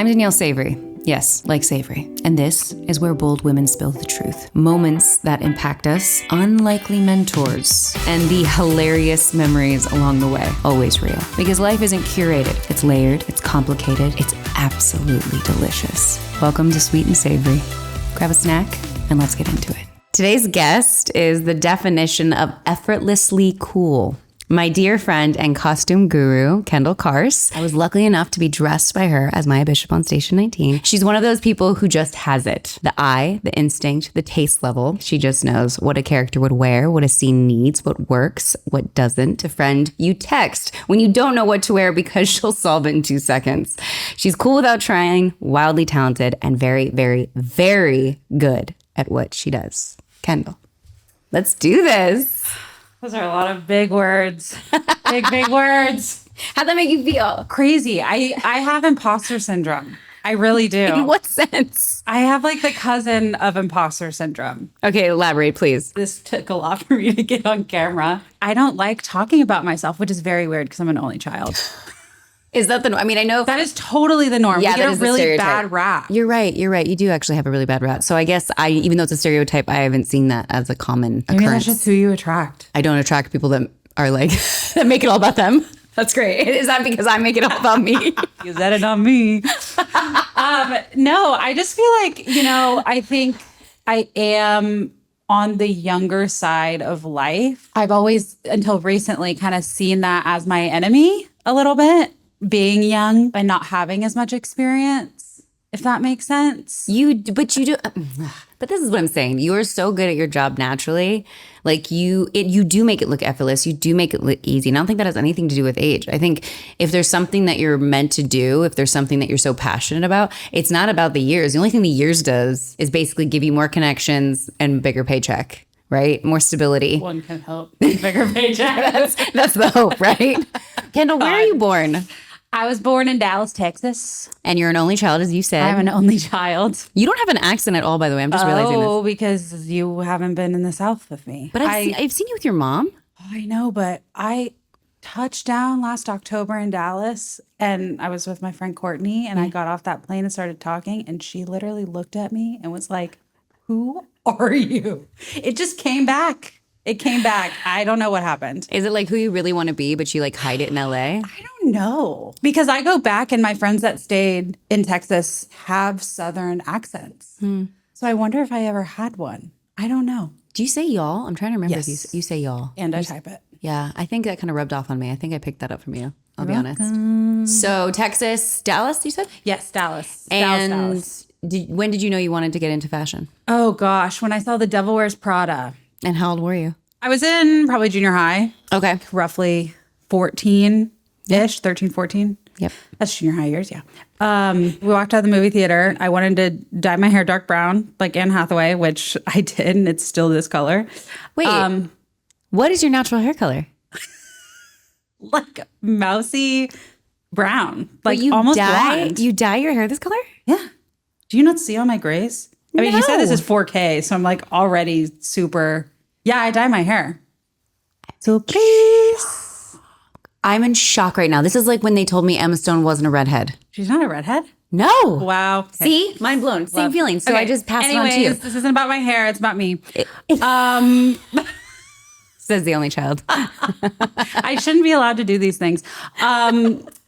I'm Danielle Savre. Yes, like savory. And this is where bold women spill the truth. Moments that impact us, unlikely mentors, and the hilarious memories along the way. Always real. Because life isn't curated. It's layered, it's complicated, it's absolutely delicious. Welcome to Sweet and Savory. Grab a snack and let's get into it. Today's guest is the definition of effortlessly cool. My dear friend and costume guru, Kendal Carse. I was lucky enough to be dressed by her as Maya Bishop on Station 19. She's one of those people who just has it. The eye, the instinct, the taste level. She just knows what a character would wear, what a scene needs, what works, what doesn't. A friend you text when you don't know what to wear because she'll solve it in 2 seconds. She's cool without trying, wildly talented, and very, very, very good at what she does. Kendal, let's do this. Those are a lot of big words. Big words. How'd that make you feel? Crazy. I have imposter syndrome. I really do. In what sense? I have like the cousin of imposter syndrome. Okay, elaborate, please. This took a lot for me to get on camera. I don't like talking about myself, which is very weird because I'm an only child. Is that the norm? I mean, I know that is totally the norm. Yeah, we get a really bad rap. You're right. You do actually have a really bad rap. So I guess even though it's a stereotype, I haven't seen that as a common occurrence. Maybe that's just who you attract. I don't attract people that are like, that make it all about them. That's great. Is that because I make it all about me? Is that it on me? No, I just feel like, I think I am on the younger side of life. I've always, until recently, kind of seen that as my enemy a little bit. Being young and not having as much experience, if that makes sense. But this is what I'm saying. You are so good at your job naturally. Like you do make it look effortless. You do make it look easy. And I don't think that has anything to do with age. I think if there's something that you're meant to do, if there's something that you're so passionate about, it's not about the years. The only thing the years does is basically give you more connections and bigger paycheck. Right? More stability. One can help. Bigger paycheck. That's the hope, right? Kendal, where are you born? I was born in Dallas, Texas. And you're an only child, as you said. I'm an only child. You don't have an accent at all, by the way. I'm just realizing this. Oh, because you haven't been in the South with me. But I've seen you with your mom. Oh, I know, but I touched down last October in Dallas, and I was with my friend Courtney, and I got off that plane and started talking, and she literally looked at me and was like, "Who are you?" It just came back. It came back. I don't know what happened. Is it like who you really want to be, but you like hide it in LA? I don't know. Because I go back and my friends that stayed in Texas have Southern accents. So I wonder if I ever had one. I don't know. Do you say y'all? I'm trying to remember. Yes. If you say y'all. And I type it. Yeah, I think that kind of rubbed off on me. I think I picked that up from you. I'll be honest. So Texas, Dallas, you said? Yes, Dallas. And Dallas. When did you know you wanted to get into fashion? Oh, gosh. When I saw The Devil Wears Prada. And how old were you? I was in probably junior high. Okay. Roughly 14-ish, 13, 14. Yep. That's junior high years, yeah. We walked out of the movie theater. I wanted to dye my hair dark brown, like Anne Hathaway, which I did, and it's still this color. Wait, what is your natural hair color? Like mousy brown, like almost blonde. You dye your hair this color? Yeah. Do you not see all my grays? I mean, you said this is 4K, so I'm like already super. Yeah, I dye my hair. So please. I'm in shock right now. This is like when they told me Emma Stone wasn't a redhead. She's not a redhead? No. Wow. Okay. See? Mind blown. Same feeling. So I just passed it on to you. This isn't about my hair. It's about me. Says the only child. I shouldn't be allowed to do these things.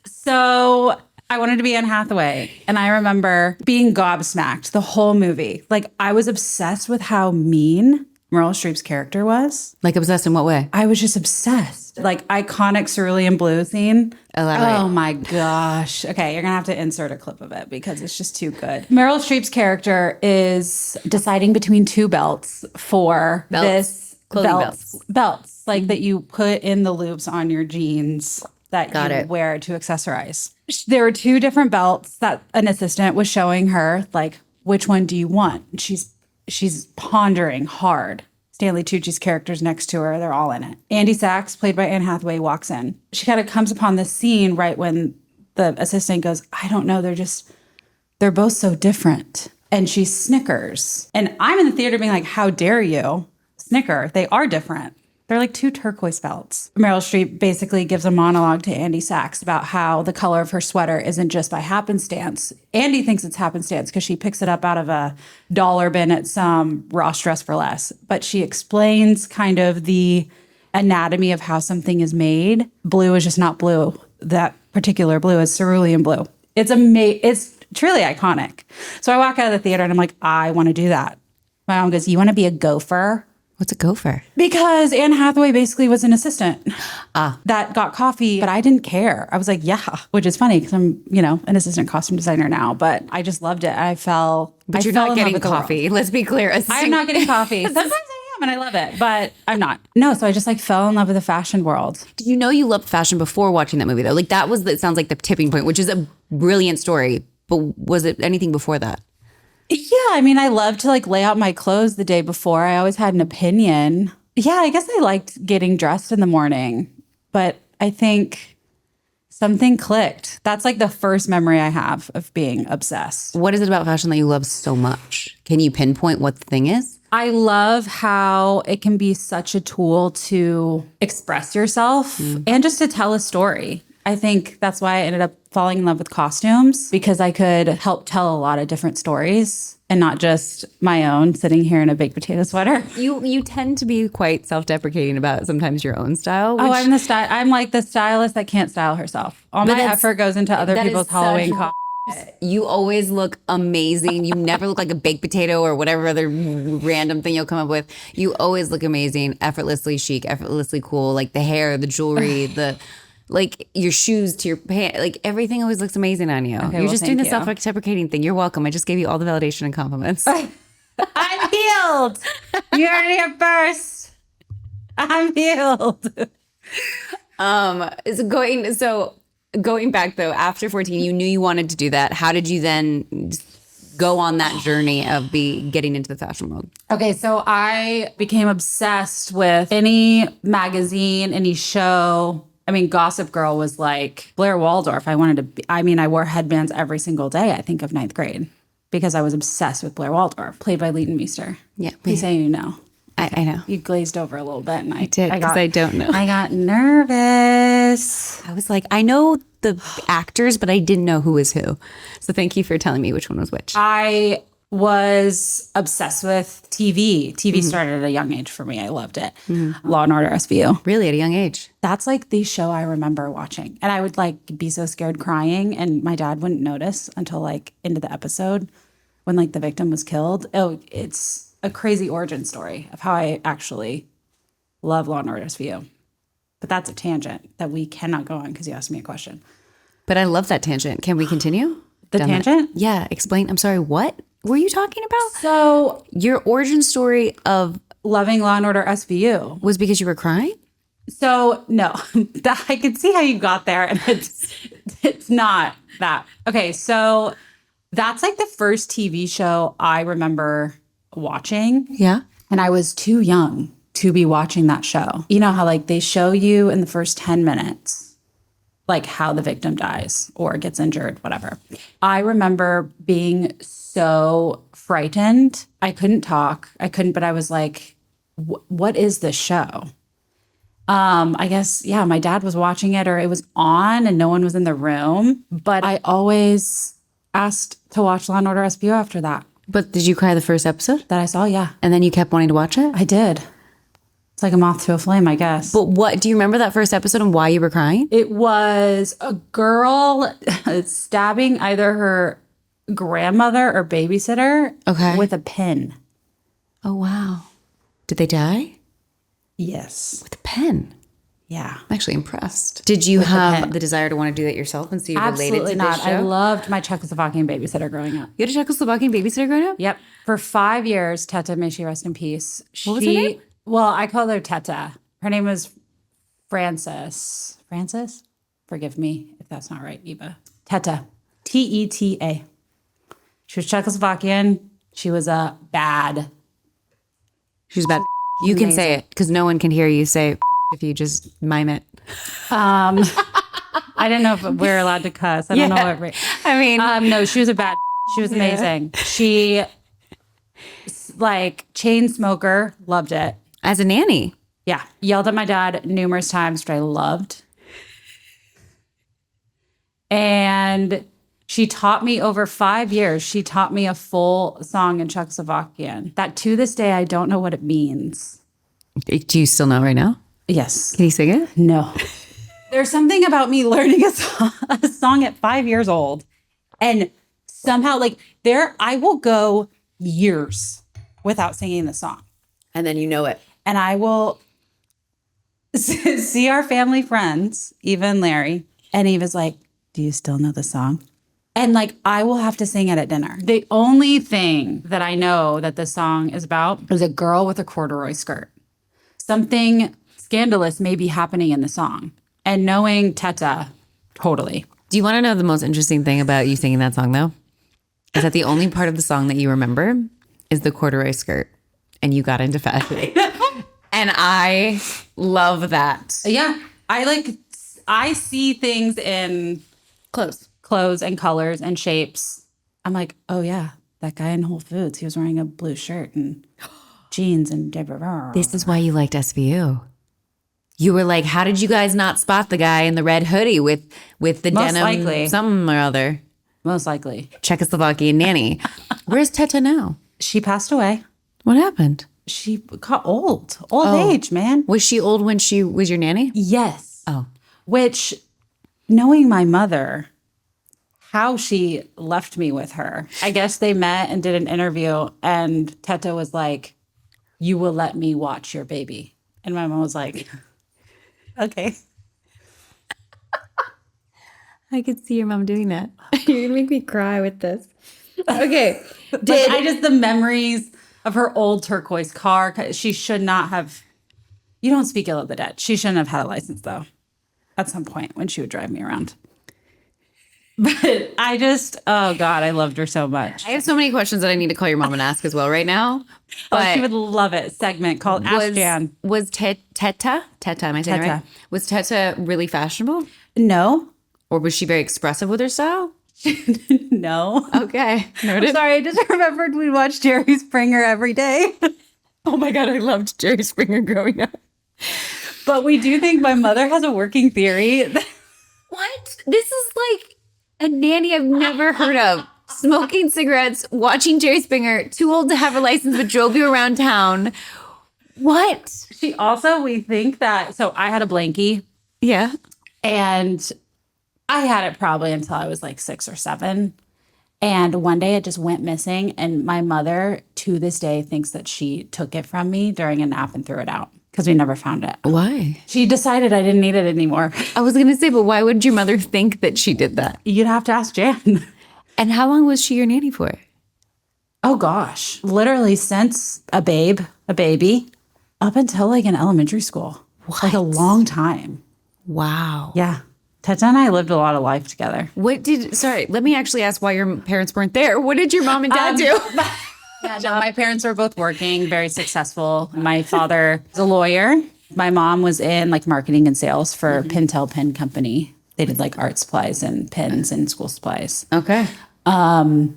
So I wanted to be Anne Hathaway. And I remember being gobsmacked the whole movie. Like, I was obsessed with how mean Meryl Streep's character was. Like obsessed in what way? I was just obsessed. Like iconic cerulean blue scene. Elaborate. Oh my gosh. Okay, you're gonna have to insert a clip of it because it's just too good. Meryl Streep's character is deciding between two belts for this belts like that you put in the loops on your jeans that you wear to accessorize. There were two different belts that an assistant was showing her, like, which one do you want? And she's pondering hard. Stanley Tucci's character's next to her. They're all in it. Andy Sachs, played by Anne Hathaway, walks in. She kind of comes upon this scene right when the assistant goes, I don't know, they're both so different. And she snickers. And I'm in the theater being like, how dare you snicker? They are different. They're like 2 turquoise belts. Meryl Streep basically gives a monologue to Andy Sachs about how the color of her sweater isn't just by happenstance. Andy thinks it's happenstance because she picks it up out of a dollar bin at some Ross Dress for Less. But she explains kind of the anatomy of how something is made. Blue is just not blue. That particular blue is cerulean blue. It's truly iconic. So I walk out of the theater and I'm like, I want to do that. My mom goes, you want to be a gopher? What's a gopher? Because Anne Hathaway basically was an assistant that got coffee, but I didn't care. I was like, yeah, which is funny because I'm, an assistant costume designer now, but I just loved it. But you're not getting coffee. Let's be clear. I'm not getting coffee. Sometimes I am and I love it, but I'm not. No, so I just fell in love with the fashion world. Did you know you loved fashion before watching that movie though? Like it sounds like the tipping point, which is a brilliant story, but was it anything before that? Yeah, I love to lay out my clothes the day before. I always had an opinion. Yeah, I guess I liked getting dressed in the morning, but I think something clicked. That's the first memory I have of being obsessed. What is it about fashion that you love so much? Can you pinpoint what the thing is? I love how it can be such a tool to express yourself and just to tell a story. I think that's why I ended up falling in love with costumes, because I could help tell a lot of different stories and not just my own sitting here in a baked potato sweater. You tend to be quite self-deprecating about sometimes your own style. Oh, I'm the stylist that can't style herself. All my effort goes into other people's Halloween costumes. You always look amazing. You never look like a baked potato or whatever other random thing you'll come up with. You always look amazing, effortlessly chic, effortlessly cool. The hair, the jewelry, your shoes to your pants, everything always looks amazing on you. Okay, You're just doing the self-deprecating thing. You're welcome. I just gave you all the validation and compliments. I'm healed. You heard it here first. I'm healed. So going back though, after 14, you knew you wanted to do that. How did you then go on that journey of getting into the fashion world? Okay, so I became obsessed with any magazine, any show. Gossip Girl was Blair Waldorf. I wore headbands every single day, I think, of 9th grade because I was obsessed with Blair Waldorf, played by Leighton Meester. Yeah. Please say you know. I know. You glazed over a little bit. And I did, because I don't know. I got nervous. I was I know the actors, but I didn't know who was who. So thank you for telling me which one was which. I was obsessed with TV. TV started at a young age for me. I loved it. Law and Order SVU. Really, at a young age? That's the show I remember watching. And I would be so scared crying, and my dad wouldn't notice until into the episode when the victim was killed. Oh, it's a crazy origin story of how I actually love Law and Order SVU. But that's a tangent that we cannot go on because you asked me a question. But I love that tangent. Can we continue? The tangent? Yeah. Explain. I'm sorry. What were you talking about? So your origin story of loving Law and Order SVU was because you were crying? So no, I can see how you got there, and it's not that. Okay, so that's the first TV show I remember watching. Yeah. And I was too young to be watching that show. You know how they show you in the first 10 minutes, how the victim dies or gets injured, whatever. I remember being so frightened. I couldn't talk. But I was what is this show? I guess, yeah, my dad was watching it, or it was on and no one was in the room. But I always asked to watch Law and Order SVU after that. But did you cry the first episode? That I saw, yeah. And then you kept wanting to watch it? I did. It's like a moth to a flame, I guess. But what, do you remember that first episode and why you were crying? It was a girl stabbing either her grandmother or babysitter with a pin. Oh, wow. Did they die? Yes. With a pen? Yeah. I'm actually impressed. Did you have the desire to want to do that yourself and so you related to this show? I loved my Czechoslovakian babysitter growing up. You had a Czechoslovakian babysitter growing up? Yep. For 5 years, Teta, may she rest in peace. What was her name? Well, I call her Teta. Her name was Frances. Frances? Forgive me if that's not right, Eva. Teta. Teta. She was Czechoslovakian. She was a bad. She was bad. You can say it because no one can hear you say if you just mime it. I didn't know if we're allowed to cuss. I don't know what. I mean, no, she was a bad. She was amazing. She chain smoker, loved it. As a nanny. Yeah. Yelled at my dad numerous times, which I loved. And she taught me over 5 years. She taught me a full song in Czechoslovakian that to this day, I don't know what it means. Do you still know right now? Yes. Can you sing it? No. There's something about me learning a song at 5 years old. And somehow, like, I will go years without singing the song. And then you know it. And I will see our family friends, even Larry, and he was like, do you still know the song? And like, I will have to sing it at dinner. The only thing that I know that the song is about is a girl with a corduroy skirt. Something scandalous may be happening in the song. And knowing Teta, totally. Do you want to know the most interesting thing about you singing that song, though? Is that the only part of the song that you remember is the corduroy skirt, and you got into fashion. And I love that. Yeah. I see things in clothes and colors and shapes. I'm like, oh yeah, that guy in Whole Foods, he was wearing a blue shirt and jeans and This is why you liked SVU. You were like, how did you guys not spot the guy in the red hoodie with the Most denim likely. something or other? Most likely. Czechoslovakian nanny. Where's Teta now? She passed away. What happened? She got old age, man. Was she old when she was your nanny? Yes. Oh. Which, knowing my mother, how she left me with her. I guess they met and did an interview, and Teta was like, you will let me watch your baby. And my mom was like, okay. I could see your mom doing that. You're going to make me cry with this. Okay. The memories of her old turquoise car. She should not have, you don't speak ill of the dead. She shouldn't have had a license, though, at some point when she would drive me around. But oh God, I loved her so much. I have so many questions that I need to call your mom and ask as well right now. But she would love it. Segment called Ask Jan. Was Teta, am I saying it right? Was Teta really fashionable? No. Or was she very expressive with her style? No. Okay. Noted. I'm sorry, I just remembered we watched Jerry Springer every day. Oh my God, I loved Jerry Springer growing up. But we do think my mother has a working theory. What? This is like a nanny I've never heard of. Smoking cigarettes, watching Jerry Springer, too old to have a license, but drove you around town. What? We think that, so I had a blankie. Yeah. And I had it probably until I was like 6 or 7. And one day it just went missing. And my mother, to this day, thinks that she took it from me during a nap and threw it out because we never found it. Why? She decided I didn't need it anymore. I was going to say, but why would your mother think that she did that? You'd have to ask Jan. And how long was she your nanny for? Oh, gosh. Literally since a baby, up until like in elementary school. What? Like a long time. Wow. Yeah. Teta and I lived a lot of life together. Sorry, let me actually ask why your parents weren't there. What did your mom and dad do? My parents were both working, very successful. My father was a lawyer. My mom was in like marketing and sales for Pintel Pen Company. They did like art supplies and pens and school supplies. Okay. And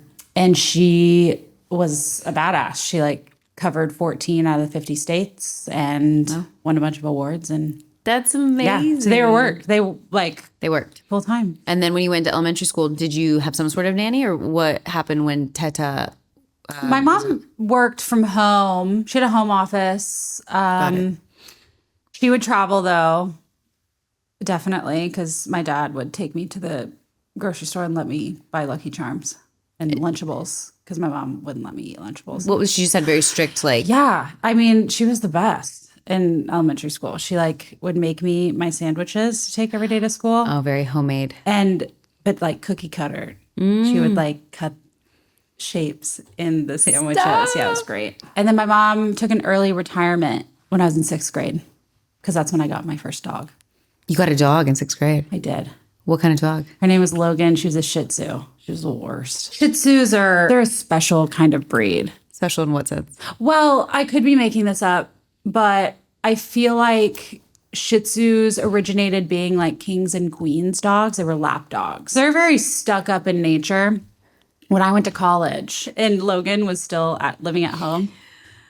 she was a badass. She like covered 14 out of the 50 states and won a bunch of awards. And that's amazing. Yeah, so they worked. They worked full time. And then when you went to elementary school, did you have some sort of nanny, or what happened when Teta? My mom worked from home. She had a home office. She would travel though, definitely, because my dad would take me to the grocery store and let me buy Lucky Charms and Lunchables because my mom wouldn't let me eat Lunchables. What was she just had very strict like? Yeah, I mean, she was the best. In elementary school, she like would make me my sandwiches to take every day to school. Oh, very homemade. But like cookie cutter. She would like cut shapes in the sandwiches. Stop. Yeah, it was great. And then my mom took an early retirement when I was in 6th grade because that's when I got my first dog. You got a dog in 6th grade? I did. What kind of dog? Her name was Logan. She was a Shih Tzu. She was the worst. Shih Tzus they're a special kind of breed. Special in what sense? Well, I could be making this up, but I feel like Shih Tzus originated being like kings and queens dogs. They were lap dogs. They're very stuck up in nature. When I went to college and Logan was still living at home,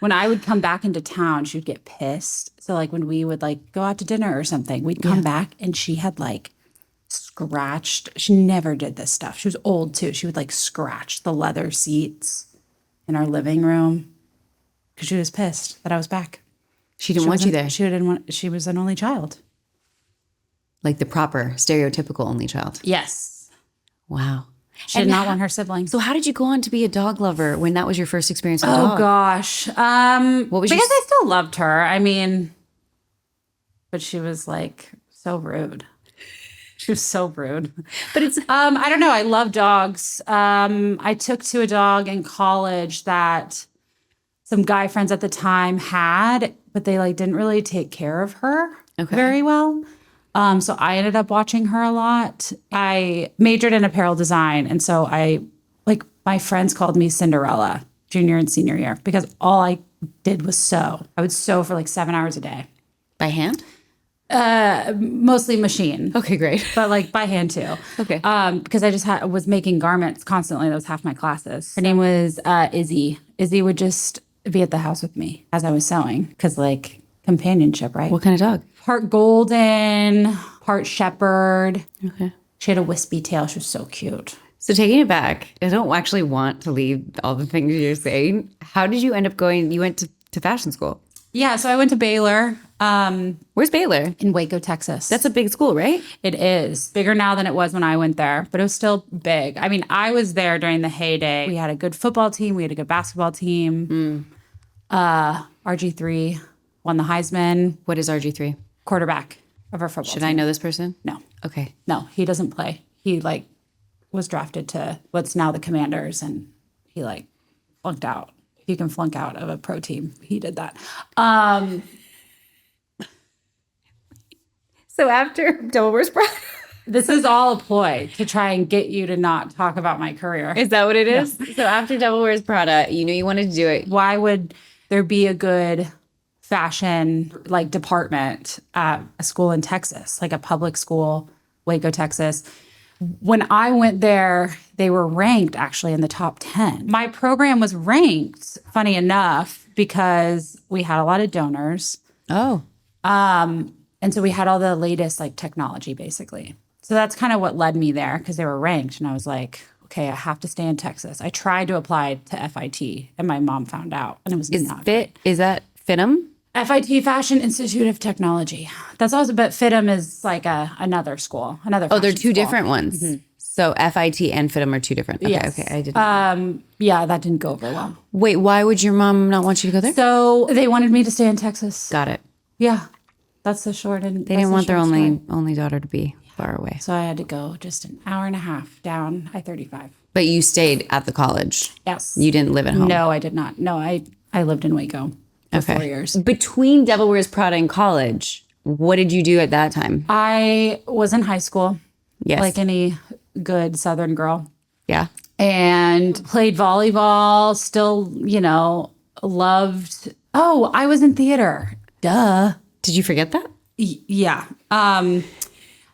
when I would come back into town, she would get pissed. So like when we would like go out to dinner or something, we'd come back and she had like scratched. She never did this stuff. She was old too. She would like scratch the leather seats in our living room because she was pissed that I was back. She didn't want you there. She was an only child. Like the proper, stereotypical only child. Yes. Wow. She did not want her siblings. So how did you go on to be a dog lover when that was your first experience with a dog? Oh, gosh. What was because I still loved her. I mean, but she was like so rude. She was so rude. But it's, I don't know. I love dogs. I took to a dog in college that some guy friends at the time had, but they like didn't really take care of her very well. So I ended up watching her a lot. I majored in apparel design. And so my friends called me Cinderella junior and senior year because all I did was sew. I would sew for like 7 hours a day. By hand? Mostly machine. Okay, great. But like by hand too. Okay. Because I just was making garments constantly. That was half my classes. Her name was Izzy. Izzy would just be at the house with me as I was sewing because like companionship, right? What kind of dog? Part golden, part shepherd. Okay. She had a wispy tail. She was so cute. So taking it back, I don't actually want to leave all the things you're saying. How did you end up going? You went to fashion school. Yeah, so I went to Baylor. Where's Baylor? In Waco, Texas. That's a big school, right? It is. Bigger now than it was when I went there, but it was still big. I mean, I was there during the heyday. We had a good football team. We had a good basketball team. RG3 won the Heisman. What is RG3? Quarterback of our football team. Should I know this person? No. Okay. No, he doesn't play. He like was drafted to what's now the Commanders, and he like flunked out. If you can flunk out of a pro team, he did that. So after Devil Wears Prada. This is all a ploy to try and get you to not talk about my career. Is that what it is? Yeah. So after Devil Wears Prada, you knew you wanted to do it. Why would there be a good fashion like department at a school in Texas, like a public school, Waco, Texas? When I went there, they were ranked actually in the top 10. My program was ranked, funny enough, because we had a lot of donors. Oh. And so we had all the latest like technology basically. So that's kind of what led me there because they were ranked. And I was like, okay, I have to stay in Texas. I tried to apply to FIT and my mom found out and it was not great. Is that FITM? FIT, Fashion Institute of Technology. That's also, but FITM is like another school, another. Oh, they're two school. Different ones. Mm-hmm. So FIT and FITM are two different. Okay, yes. Okay, I didn't. Yeah, that didn't go over well. Wait, why would your mom not want you to go there? So they wanted me to stay in Texas. Got it. Yeah, that's the short. And they didn't want their only daughter to be far away. So I had to go just an hour and a half down I-35. But you stayed at the college. Yes. You didn't live at home. No, I did not. No, I lived in Waco. For 4 years. Between Devil Wears Prada and college, what did you do at that time? I was in high school. Yes. Like any good Southern girl. Yeah. And played volleyball, still, loved. Oh, I was in theater. Duh. Did you forget that? Yeah. I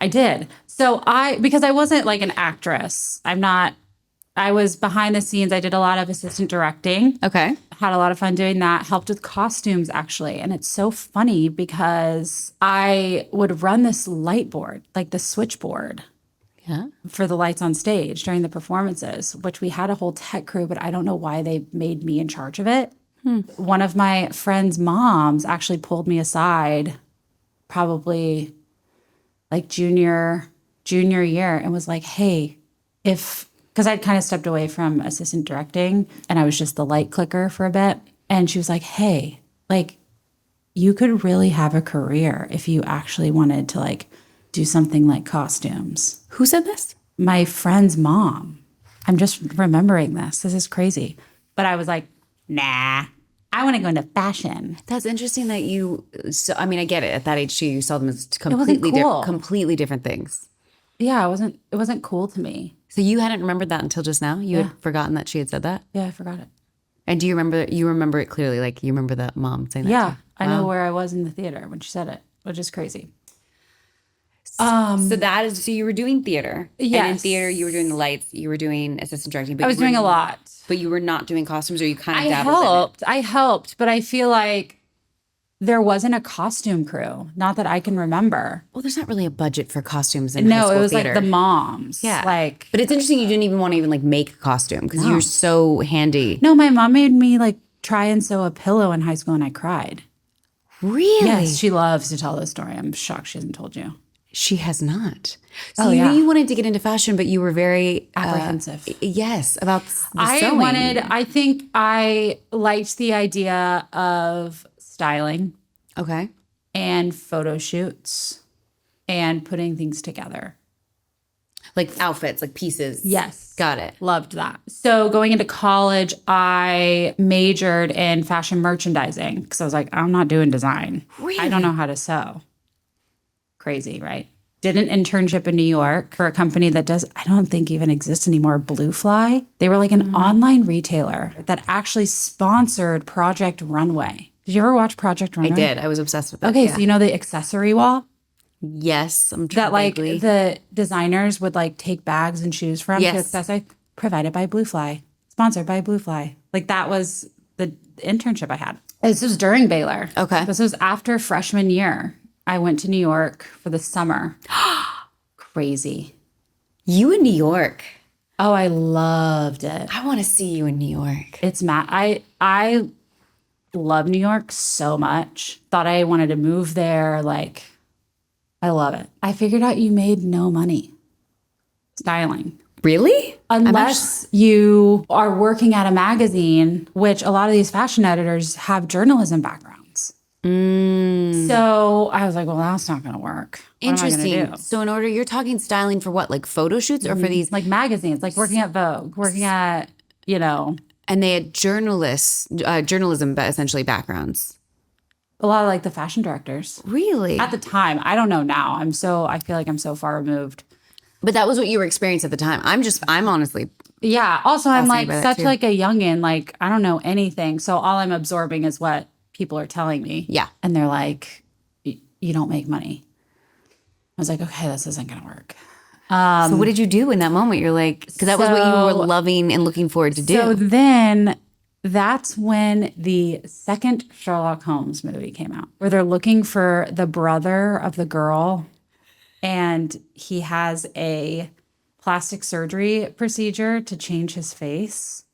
did. So because I wasn't like an actress, I was behind the scenes. I did a lot of assistant directing. Okay. Had a lot of fun doing that. Helped with costumes, actually. And it's so funny because I would run this light board, like the switchboard. Yeah. For the lights on stage during the performances, which we had a whole tech crew, but I don't know why they made me in charge of it. One of my friend's moms actually pulled me aside probably like junior year and was like, hey, because I'd kind of stepped away from assistant directing and I was just the light clicker for a bit. And she was like, hey, like you could really have a career if you actually wanted to like do something like costumes. Who said this? My friend's mom. I'm just remembering this. This is crazy. But I was like, nah, I want to go into fashion. That's interesting that I get it. At that age too, you saw them as completely different things. Yeah, it wasn't cool to me. So you hadn't remembered that until just now? You had forgotten that she had said that? Yeah, I forgot it. And do you remember it clearly? Like you remember that mom saying that? Yeah, I know where I was in the theater when she said it, which is crazy. So you were doing theater. Yes. And in theater, you were doing the lights, you were doing assistant directing. But I was doing a lot. But you were not doing costumes, or you kind of dabbled in it? I helped, but I feel like there wasn't a costume crew. Not that I can remember. Well, there's not really a budget for costumes in high school it was theater. like the moms. Yeah. Like, but it's interesting you didn't even want to even like make a costume because you're so handy. No, my mom made me like try and sew a pillow in high school and I cried. Really? Yes, she loves to tell this story. I'm shocked she hasn't told you. She has not. So you knew you wanted to get into fashion, but you were very apprehensive. Yes, about the sewing. I think I liked the idea of styling. Okay. And photo shoots and putting things together. Like outfits, like pieces. Yes. Got it. Loved that. So going into college, I majored in fashion merchandising because I was like, I'm not doing design. Really? I don't know how to sew. Crazy, right? Did an internship in New York for a company that I don't think even exists anymore, Blue Fly. They were like an online retailer that actually sponsored Project Runway. Did you ever watch Project Runway? I did. I was obsessed with it. Okay, so you know the accessory wall? Yes. I'm that like the designers would like take bags and shoes from to accessory, provided by Blue Fly, sponsored by Blue Fly. Like that was the internship I had. This was during Baylor. Okay. This was after freshman year. I went to New York for the summer. Crazy. You in New York. Oh, I loved it. I want to see you in New York. It's I love New York so much. Thought I wanted to move there. Like, I love it. I figured out you made no money styling. Really? Unless you are working at a magazine, which a lot of these fashion editors have journalism backgrounds. So I was like, well, that's not going to work. What Interesting. am I gonna do? So you're talking styling for what? Like photo shoots or for these? Like magazines, like working at Vogue, working at, And they had journalism essentially backgrounds. a lot of like the fashion directors. Really? At the time. I don't know now. I feel like I'm so far removed. But that was what you were experiencing at the time. I'm honestly. Yeah. Also, I'm like such too. like a youngin'. Like, I don't know anything. So all I'm absorbing is what people are telling me. Yeah. And they're like, you don't make money. I was like, okay, this isn't going to work. So what did you do in that moment? You're like, because that was what you were loving and looking forward to do. So then that's when the second Sherlock Holmes movie came out, where they're looking for the brother of the girl. And he has a plastic surgery procedure to change his face.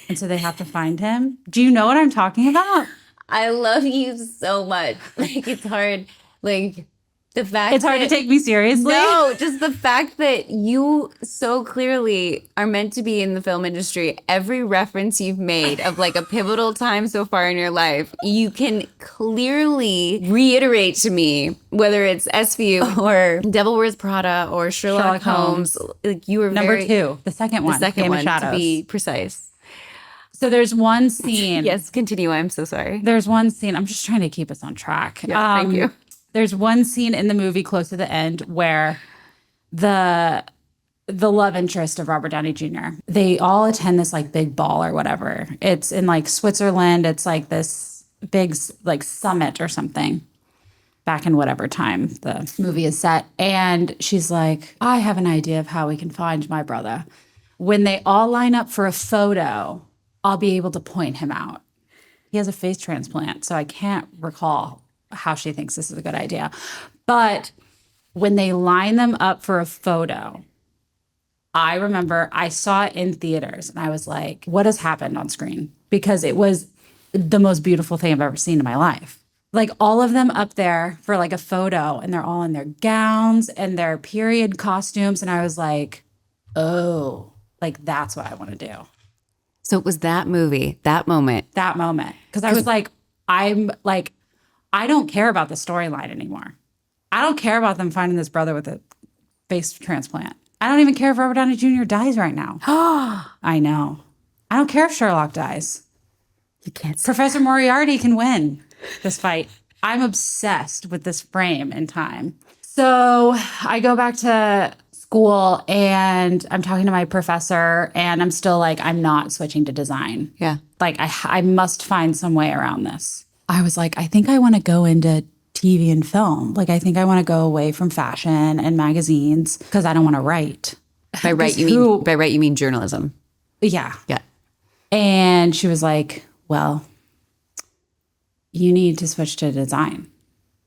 And so they have to find him. Do you know what I'm talking about? I love you so much. Like, it's hard. Like, the fact it's hard to take me seriously. No, just the fact that you so clearly are meant to be in the film industry. Every reference you've made of like a pivotal time so far in your life, you can clearly reiterate to me, whether it's SVU or Devil Wears Prada or Sherlock Holmes. Like, you were number 2, the second one, Game of Shadows, to be precise. So there's one scene. Yes, continue. I'm so sorry. There's one scene. I'm just trying to keep us on track. Yeah, thank you. There's one scene in the movie close to the end where the love interest of Robert Downey Jr., they all attend this like big ball or whatever. It's in like Switzerland. It's like this big like summit or something back in whatever time the movie is set. And she's like, I have an idea of how we can find my brother. When they all line up for a photo, I'll be able to point him out. He has a face transplant, so I can't recall how she thinks this is a good idea. But when they line them up for a photo, I remember I saw it in theaters and I was like, what has happened on screen? Because it was the most beautiful thing I've ever seen in my life. Like all of them up there for like a photo and they're all in their gowns and their period costumes. And I was like, oh, like that's what I want to do. So it was that movie, that moment. Because I was like, I don't care about the storyline anymore. I don't care about them finding this brother with a face transplant. I don't even care if Robert Downey Jr. dies right now. I know. I don't care if Sherlock dies. You can't. Professor Moriarty can win this fight. I'm obsessed with this frame in time. So I go back to school and I'm talking to my professor and I'm still like, I'm not switching to design. Yeah. Like I must find some way around this. I was like, I think I want to go into TV and film. Like, I think I want to go away from fashion and magazines because I don't want to write. By write, you mean journalism. Yeah. Yeah. And she was like, well, you need to switch to design.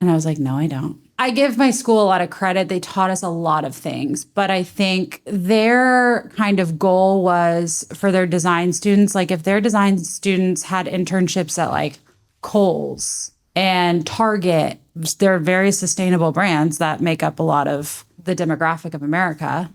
And I was like, no, I don't. I give my school a lot of credit. They taught us a lot of things, but I think their kind of goal was for their design students. Like, if their design students had internships at like Kohl's and Target, they're very sustainable brands that make up a lot of the demographic of America.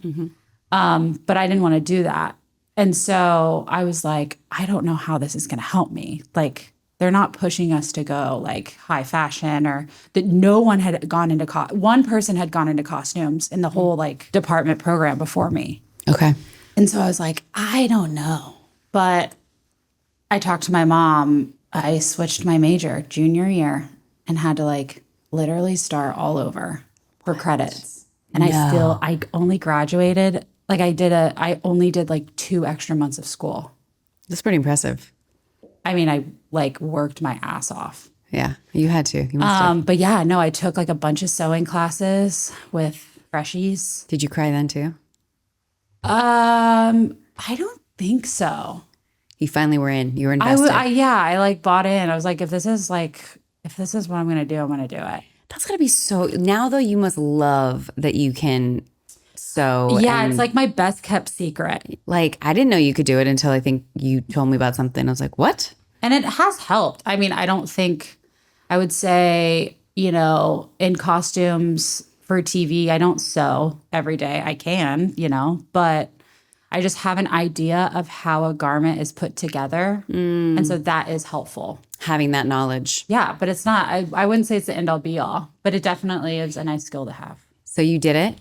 But I didn't want to do that. And so I was like, I don't know how this is going to help me. Like, they're not pushing us to go like high fashion, or that no one had gone into one person had gone into costumes in the whole like department program before me. Okay. And so I was like, I don't know. But I talked to my mom. I switched my major junior year and had to like literally start all over for credits. And I only graduated. Like, I only did like 2 extra months of school. That's pretty impressive. I mean, I like worked my ass off. Yeah, you had to. You must have. But yeah, no, I took like a bunch of sewing classes with freshies. Did you cry then too? I don't think so. You finally were in. You were invested. I like bought in. I was like, if this is what I'm going to do, I'm going to do it. That's gotta be so. Now though, you must love that you can sew. Yeah, it's like my best kept secret. Like, I didn't know you could do it until I think you told me about something. I was like, what? And it has helped. I mean, I don't think I would say, in costumes for TV, I don't sew every day. I can, but I just have an idea of how a garment is put together. And so that is helpful. Having that knowledge. Yeah, but it's not, I wouldn't say it's the end all be all, but it definitely is a nice skill to have. So you did it?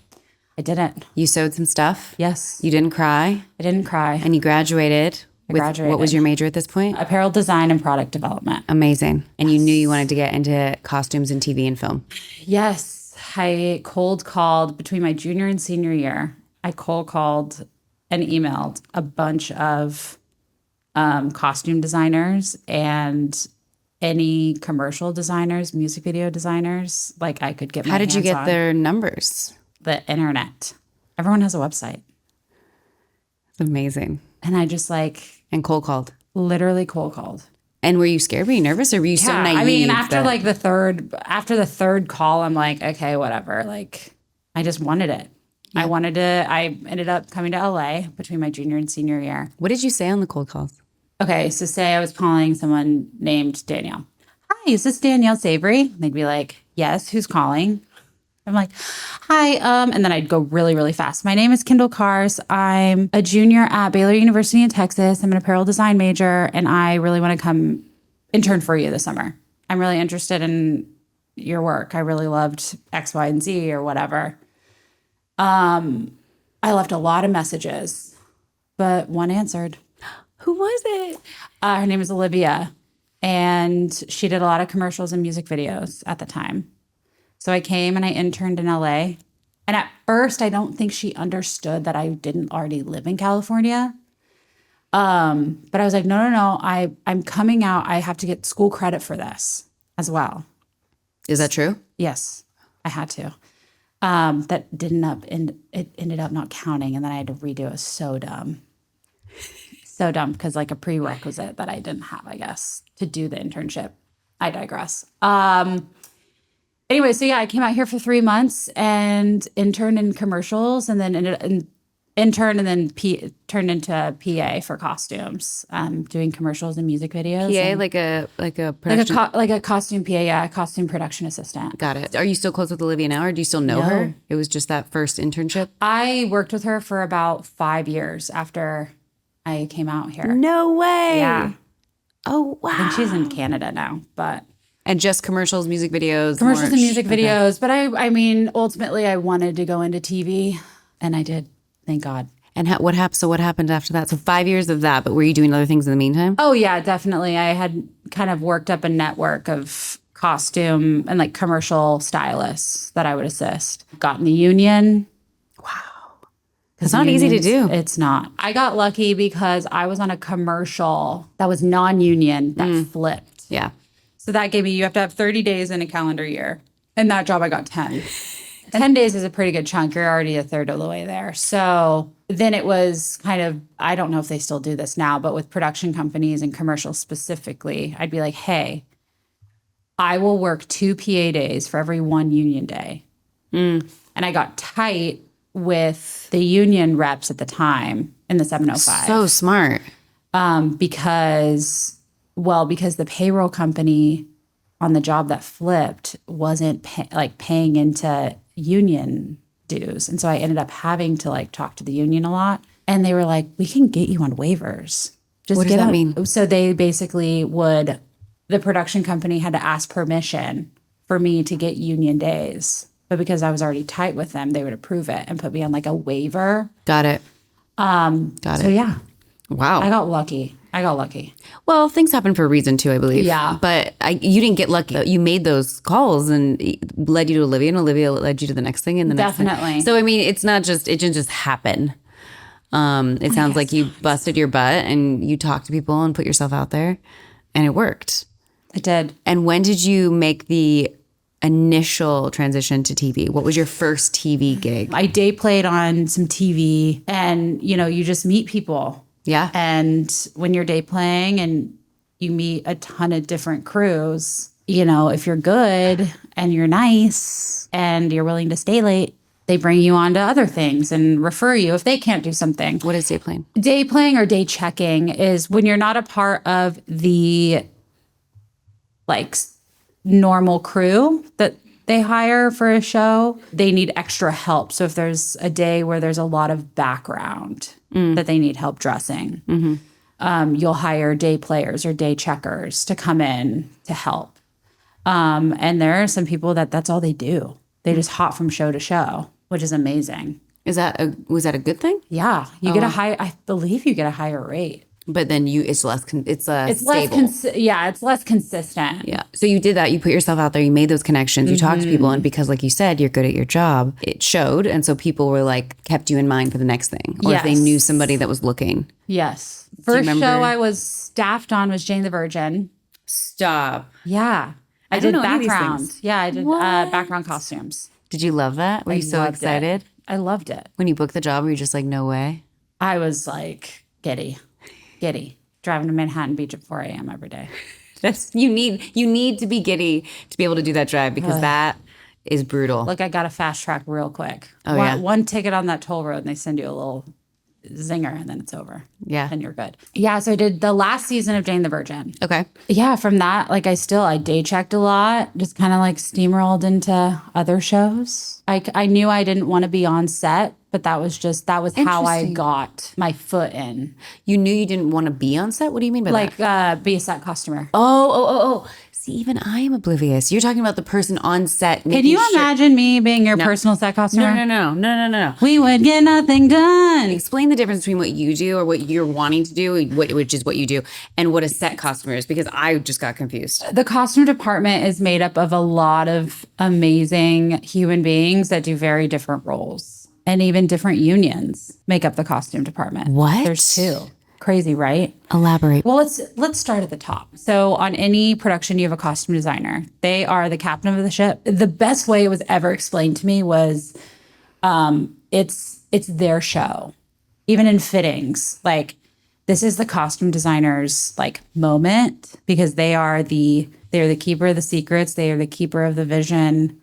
I didn't. You sewed some stuff? Yes. You didn't cry? I didn't cry. And you graduated? What was your major at this point? Apparel design and product development. Amazing. And you knew you wanted to get into costumes and TV and film? Yes. I cold called between my junior and senior year. I cold called and emailed a bunch of costume designers and any commercial designers, music video designers. Like, I could get my hands on. How did you get their numbers? The internet. Everyone has a website. It's amazing. And I just And cold called. Literally cold called. And were you scared? Were you nervous? Or were you so naive? I mean, after the third call, I'm like, okay, whatever. Like, I just wanted it. Yeah. I ended up coming to LA between my junior and senior year. What did you say on the cold calls? Okay, so say I was calling someone named Danielle. Hi, is this Danielle Savre? They'd be like, yes, who's calling? I'm like, hi. And then I'd go really, really fast. My name is Kendal Carse. I'm a junior at Baylor University in Texas. I'm an apparel design major, and I really want to come intern for you this summer. I'm really interested in your work. I really loved X, Y, and Z or whatever. I left a lot of messages, but one answered. Who was it? Her name is Olivia, and she did a lot of commercials and music videos at the time. So I came and I interned in LA. And at first, I don't think she understood that I didn't already live in California. But I was like, no, I'm coming out. I have to get school credit for this as well. Is that true? Yes, I had to. That it ended up not counting. And then I had to redo it. It was so dumb. So dumb, because like a prerequisite that I didn't have, I guess, to do the internship. I digress. Anyway, so yeah, I came out here for 3 months and interned in commercials, and then turned into PA for costumes, doing commercials and music videos. PA, like a production, like a costume PA, yeah, costume production assistant. Got it. Are you still close with Olivia now, or do you still know her? It was just that first internship. I worked with her for about 5 years after I came out here. No way. Yeah. Oh wow. I think she's in Canada now, but. And just commercials, music videos. Commercials and music videos. But I mean, ultimately, I wanted to go into TV, and I did. Thank God. And what happened? So what happened after that? So 5 years of that, but were you doing other things in the meantime? Oh yeah, definitely. I had kind of worked up a network of costume and like commercial stylists that I would assist. Got in the union. Wow. It's not easy to do. It's not. I got lucky because I was on a commercial that was non-union that flipped. Yeah. So that gave me, you have to have 30 days in a calendar year. In that job, I got 10. 10 days is a pretty good chunk. You're already a third of the way there. So then it was kind of, I don't know if they still do this now, but with production companies and commercials specifically, I'd be like, hey, I will work 2 PA days for every 1 union day. And I got tight with the union reps at the time in the 705. So smart. Because the payroll company on the job that flipped wasn't paying into union dues. And so I ended up having to like talk to the union a lot. And they were like, we can get you on waivers. Just what does that mean? So they basically the production company had to ask permission for me to get union days. But because I was already tight with them, they would approve it and put me on like a waiver. Got it. So yeah. Wow. I got lucky. Well, things happen for a reason too, I believe. Yeah. But you didn't get lucky. You made those calls and it led you to Olivia, and Olivia led you to the next thing and the next thing. Definitely. So, I mean, it didn't just happen. It sounds like you busted your butt and you talked to people and put yourself out there, and it worked. It did. And when did you make the initial transition to TV? What was your first TV gig? I day played on some TV, and you just meet people. Yeah. And when you're day playing and you meet a ton of different crews, if you're good and you're nice and you're willing to stay late, they bring you on to other things and refer you if they can't do something. What is day playing? Day playing or day checking is when you're not a part of the normal crew that they hire for a show, they need extra help. So if there's a day where there's a lot of background that they need help dressing, you'll hire day players or day checkers to come in to help. And there are some people that's all they do. They just hop from show to show, which is amazing. Was that a good thing? Yeah. I believe you get a higher rate. But then it's less stable. It's less consistent. Yeah. So you did that. You put yourself out there. You made those connections. You talked to people. And because like you said, you're good at your job, it showed. And so people were like, kept you in mind for the next thing. Or if they knew somebody that was looking. Yes. First show I was staffed on was Jane the Virgin. Stop. Yeah. I did background. Yeah, I did background costumes. Did you love that? Were you so excited? I loved it. When you booked the job, were you just like, no way? I was like giddy, driving to Manhattan Beach at 4 a.m. every day. You need to be giddy to be able to do that drive, because that is brutal. Look, I got a fast track real quick. Oh, one ticket on that toll road and they send you a little zinger and then it's over. Yeah. And you're good. Yeah, so I did the last season of Jane the Virgin. Okay. Yeah, from that, I day checked a lot, just kind of steamrolled into other shows. I knew I didn't want to be on set, but that was how I got my foot in. You knew you didn't want to be on set? What do you mean by that? Be a set costumer. Oh. See, even I am oblivious. You're talking about the person on set. Can you imagine me being your personal set costumer? No. We would get nothing done. Explain the difference between what you do or what you're wanting to do, which is what you do, and what a set costumer is, because I just got confused. The costume department is made up of a lot of amazing human beings that do very different roles. And even different unions make up the costume department. What? There's 2. Crazy, right? Elaborate. Well, let's start at the top. So on any production, you have a costume designer. They are the captain of the ship. The best way it was ever explained to me was it's their show. Even in fittings, this is the costume designer's moment, because they are the keeper of the secrets. They are the keeper of the vision.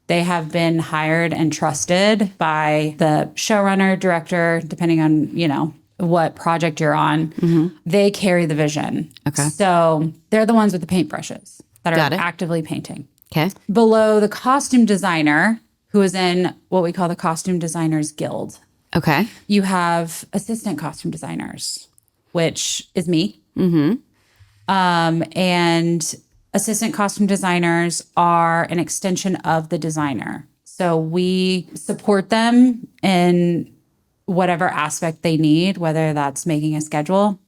They have been hired and trusted by the showrunner, director, depending on, what project you're on. Mm-hmm. They carry the vision. Okay. So they're the ones with the paintbrushes that are actively painting. Okay. Below the costume designer, who is in what we call the Costume Designers Guild. Okay. You have assistant costume designers, which is me. Mm-hmm. And assistant costume designers are an extension of the designer. So we support them in whatever aspect they need, whether that's making a schedule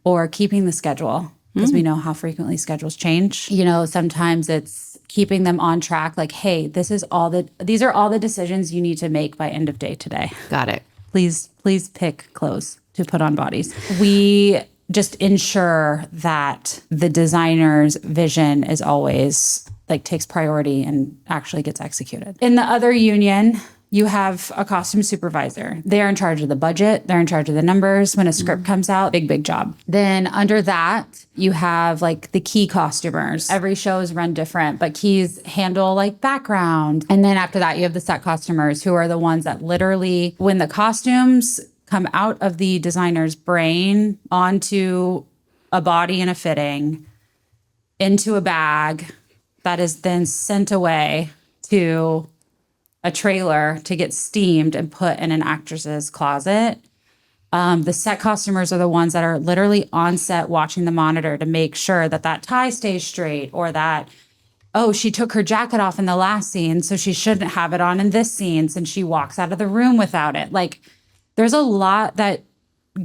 or keeping the schedule, because we know how frequently schedules change. Sometimes it's keeping them on track. Hey, these are all the decisions you need to make by end of day today. Got it. Please pick clothes to put on bodies. We just ensure that the designer's vision is always like takes priority and actually gets executed. In the other union, you have a costume supervisor. They're in charge of the budget. They're in charge of the numbers. When a script comes out, big job. Then under that, you have like the key costumers. Every show is run different, but keys handle like background. And then after that, you have the set costumers who are the ones that literally, when the costumes come out of the designer's brain onto a body and a fitting, into a bag that is then sent away to a trailer to get steamed and put in an actress's closet. The set costumers are the ones that are literally on set watching the monitor to make sure that that tie stays straight, or that, oh, she took her jacket off in the last scene, so she shouldn't have it on in this scene, and she walks out of the room without it. Like, there's a lot that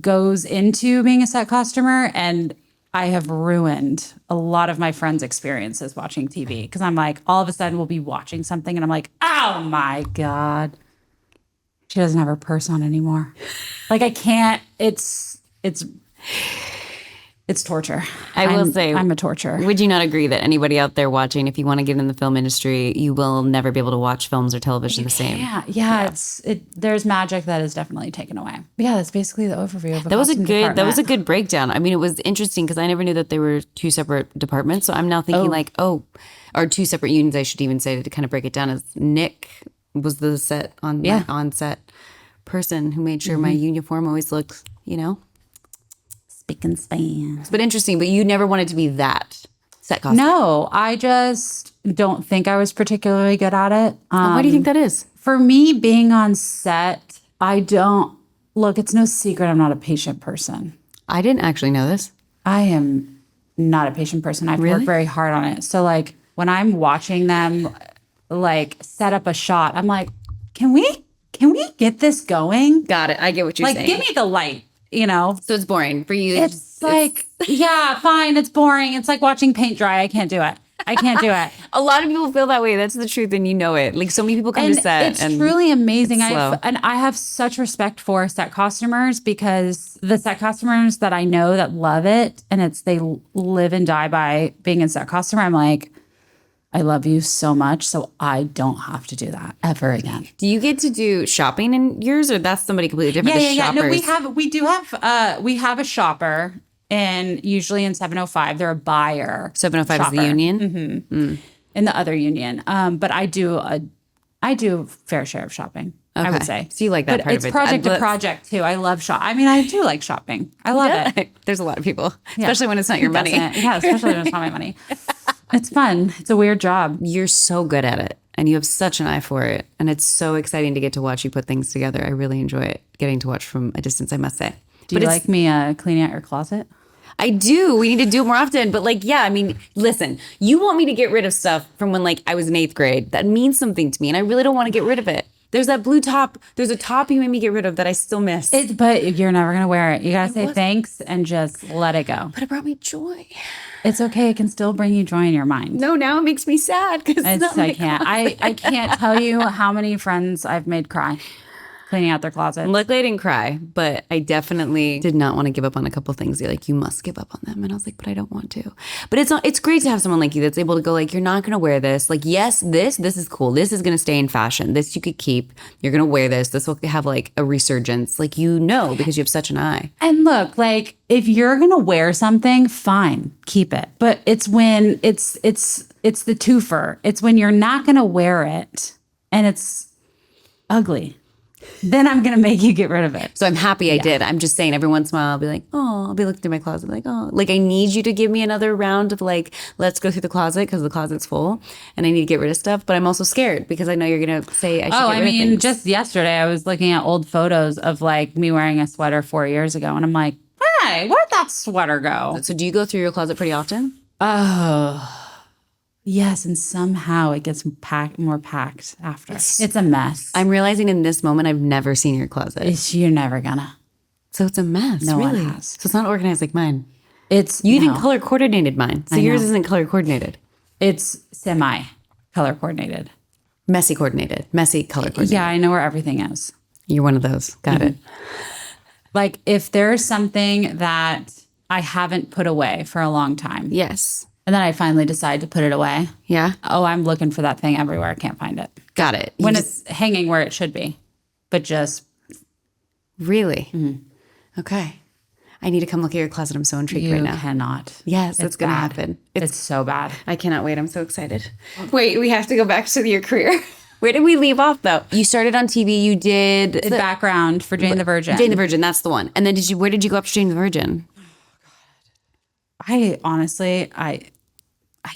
goes into being a set costumer, and I have ruined a lot of my friends' experiences watching TV because I'm like, all of a sudden we'll be watching something and I'm like, oh my God, she doesn't have her purse on anymore. Like, I can't, it's torture. I will say, I'm a torture. Would you not agree that anybody out there watching, if you want to get in the film industry, you will never be able to watch films or television the same? Yeah. There's magic that is definitely taken away. But yeah, that's basically the overview of the costume department. That was a good breakdown. I mean, it was interesting because I never knew that they were two separate departments. So I'm now thinking or two separate unions, I should even say, to kind of break it down, as Nick was the on-set person who made sure my uniform always looked, spick and span. But interesting, but you never wanted to be that set costume. No, I just don't think I was particularly good at it. Why do you think that is? For me, being on set, it's no secret I'm not a patient person. I didn't actually know this. I am not a patient person. I've worked very hard on it. So like when I'm watching them like set up a shot, I'm like, can we get this going? Got it. I get what you're saying. Like, give me the light. So it's boring for you. It's yeah, fine. It's boring. It's like watching paint dry. I can't do it. A lot of people feel that way. That's the truth, and you know it. Like, so many people come to set. It's truly amazing. I have such respect for set costumers, because the set costumers that I know that love it, and they live and die by being a set costumer. I'm like, I love you so much, so I don't have to do that ever again. Do you get to do shopping in yours, or that's somebody completely different? Yeah. No, we have a shopper, and usually in 705 they're a buyer. 705 shopper. Is the union. Mm-hmm. In the other union, but I do a fair share of shopping. Okay. I would say. So you like that part of it? It's project to project too. I love shopping. I mean, I do like shopping. I love it. There's a lot of people, especially when it's not your money. Yeah, especially when it's not my money. It's fun. It's a weird job. You're so good at it, and you have such an eye for it. And it's so exciting to get to watch you put things together. I really enjoy it, getting to watch from a distance, I must say. Do you like me cleaning out your closet? I do. We need to do it more often. But listen, you want me to get rid of stuff from when I was in 8th grade. That means something to me, and I really don't want to get rid of it. There's that blue top. There's a top you made me get rid of that I still miss. But you're never going to wear it. You got to say thanks and just let it go. But it brought me joy. It's okay. It can still bring you joy in your mind. No, now it makes me sad because I can't. I can't tell you how many friends I've made cry cleaning out their closet. Luckily, I didn't cry, but I definitely did not want to give up on a couple things. They're like, you must give up on them. And I was like, but I don't want to. But it's great to have someone like you that's able to go you're not going to wear this. Yes, this is cool. This is going to stay in fashion. This you could keep. You're going to wear this. This will have a resurgence. Because you have such an eye. And look, if you're going to wear something, fine, keep it. But it's when it's the twofer. It's when you're not going to wear it and it's ugly. Then I'm going to make you get rid of it. So I'm happy I did. I'm just saying every once in a while I'll be like, oh, I'll be looking through my closet I need you to give me another round of let's go through the closet because the closet's full and I need to get rid of stuff. But I'm also scared because I know you're going to say I should get rid of things. Just yesterday I was looking at old photos of me wearing a sweater 4 years ago and I'm like, hey, where'd that sweater go? So do you go through your closet pretty often? Oh, yes, and somehow it gets more packed after. It's a mess. I'm realizing in this moment I've never seen your closet. You're never gonna. So it's a mess, no really. One has. So it's not organized like mine. You even color coordinated mine. So yours isn't color coordinated. It's semi color coordinated. Messy coordinated. Messy color coordinated. Yeah, I know where everything is. You're one of those. Got it. If there's something that I haven't put away for a long time. Yes. And then I finally decide to put it away. Yeah. Oh, I'm looking for that thing everywhere. I can't find it. Got it. When it's hanging where it should be. But just. Really? Mm-hmm. Okay. I need to come look at your closet. I'm so intrigued right now. You cannot. Yes, it's going to happen. It's so bad. I cannot wait. I'm so excited. Wait, we have to go back to your career. Where did we leave off, though? You started on TV. You did the background for Jane the Virgin. Jane the Virgin, that's the one. And then where did you go after Jane the Virgin? I honestly, I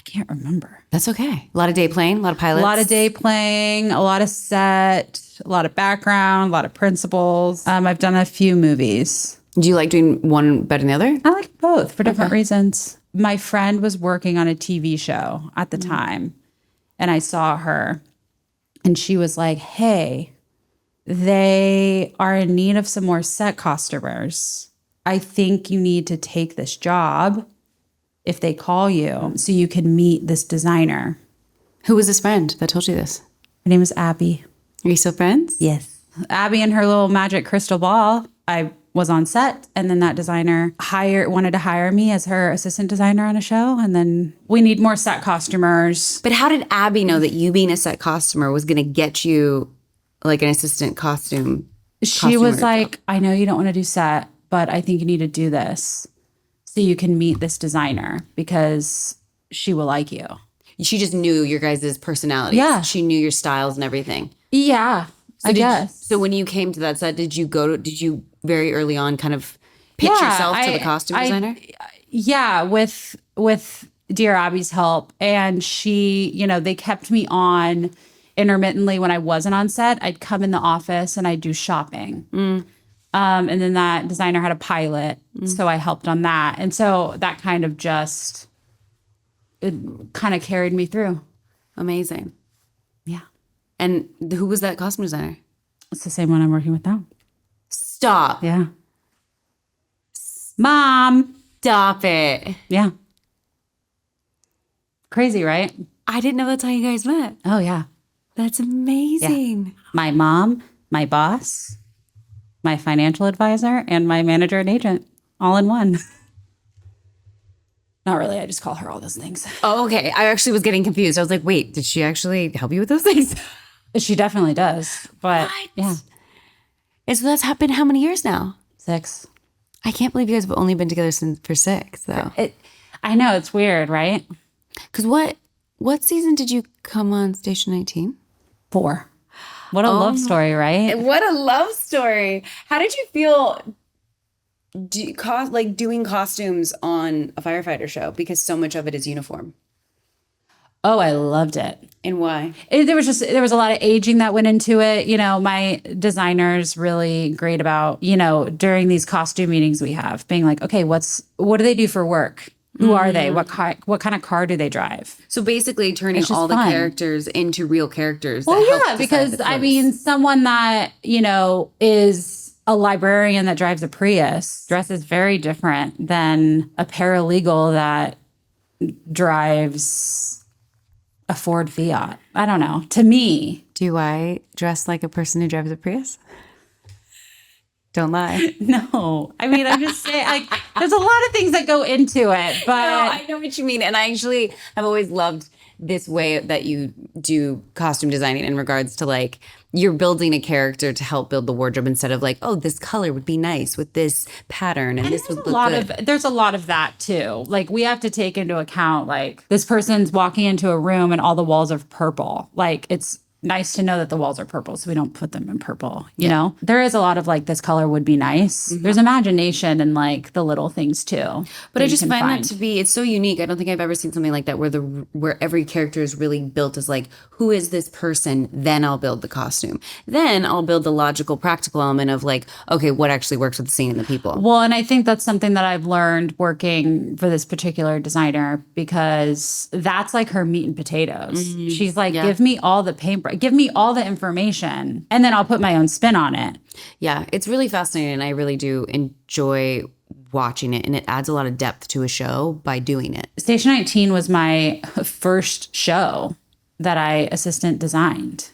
can't remember. That's okay. A lot of day playing, a lot of pilots. A lot of day playing, a lot of set, a lot of background, a lot of principals. I've done a few movies. Do you like doing one better than the other? I like both for different reasons. My friend was working on a TV show at the time, and I saw her, and she was like, hey, they are in need of some more set costumers. I think you need to take this job if they call you so you can meet this designer. Who was this friend that told you this? Her name is Abby. Are you still friends? Yes. Abby and her little magic crystal ball. I was on set, and then that designer wanted to hire me as her assistant designer on a show, and then we need more set costumers. But how did Abby know that you being a set costumer was going to get you like an assistant costume? She was like, I know you don't want to do set, but I think you need to do this so you can meet this designer because she will like you. She just knew your guys' personalities. Yeah. She knew your styles and everything. Yeah, I guess. So when you came to that set, did you very early on kind of pitch yourself to the costume designer? Yeah, with Dear Abby's help. And she, they kept me on intermittently when I wasn't on set. I'd come in the office and I'd do shopping. And then that designer had a pilot. So I helped on that. And so that kind of carried me through. Amazing. Yeah. And who was that costume designer? It's the same one I'm working with now. Stop. Yeah. Mom. Stop it. Yeah. Crazy, right? I didn't know that's how you guys met. Oh, yeah. That's amazing. Yeah. My mom, my boss, my financial advisor, and my manager and agent all in one. Not really. I just call her all those things. Oh, okay. I actually was getting confused. I was like, wait, did she actually help you with those things? She definitely does. But what? Yeah. And so that's happened how many years now? 6. I can't believe you guys have only been together for 6, though. I know. It's weird, right? Because what season did you come on Station 19? 4. What a love story, right? What a love story. How did you feel doing costumes on a firefighter show? Because so much of it is uniform. Oh, I loved it. And why? There was a lot of aging that went into it. My designer's really great about, during these costume meetings we have, being like, okay, what do they do for work? Who are they? What kind of car do they drive? So basically turning all the characters into real characters. Well, yeah, because someone that, is a librarian that drives a Prius dresses very different than a paralegal that drives a Ford Fiat. I don't know. To me. Do I dress like a person who drives a Prius? Don't lie. No. I mean, I'm just saying, there's a lot of things that go into it, but. No, I know what you mean. And I actually have always loved this way that you do costume designing in regards to you're building a character to help build the wardrobe instead of this color would be nice with this pattern and this would look good. There's a lot of that too. We have to take into account this person's walking into a room and all the walls are purple. It's nice to know that the walls are purple so we don't put them in purple, you know? There is a lot of this color would be nice. Mm-hmm. There's imagination in the little things too. But I just find that to be, it's so unique. I don't think I've ever seen something like that where every character is really built as who is this person? Then I'll build the costume. Then I'll build the logical, practical element of okay, what actually works with the scene and the people. Well, and I think that's something that I've learned working for this particular designer because that's her meat and potatoes. Mm-hmm. She's give me all the paintbrush. Give me all the information, and then I'll put my own spin on it. Yeah, it's really fascinating, and I really do enjoy watching it, and it adds a lot of depth to a show by doing it. Station 19 was my first show that I assistant designed.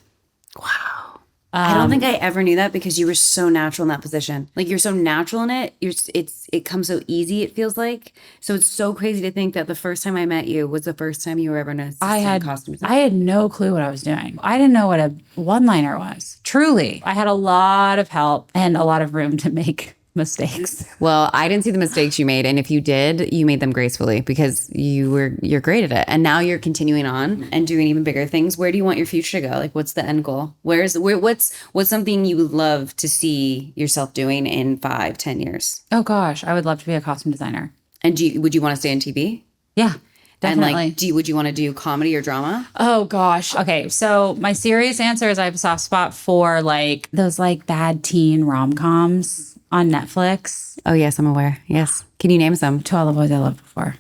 Wow. I don't think I ever knew that because you were so natural in that position. Like you're so natural in it. It comes so easy, it feels like. So it's so crazy to think that the first time I met you was the first time you were ever in a costume design. I had no clue what I was doing. I didn't know what a one-liner was. Truly. I had a lot of help and a lot of room to make mistakes. Well, I didn't see the mistakes you made, and if you did, you made them gracefully because you're great at it. And now you're continuing on and doing even bigger things. Where do you want your future to go? Like, what's the end goal? What's something you would love to see yourself doing in 5-10 years? Oh gosh, I would love to be a costume designer. And would you want to stay on TV? Yeah. Definitely. And like, would you want to do comedy or drama? Oh gosh. Okay. So my serious answer is I have a soft spot for like those like bad teen rom-coms on Netflix. Oh yes, I'm aware. Yes. Can you name some? To All the Boys I Loved Before.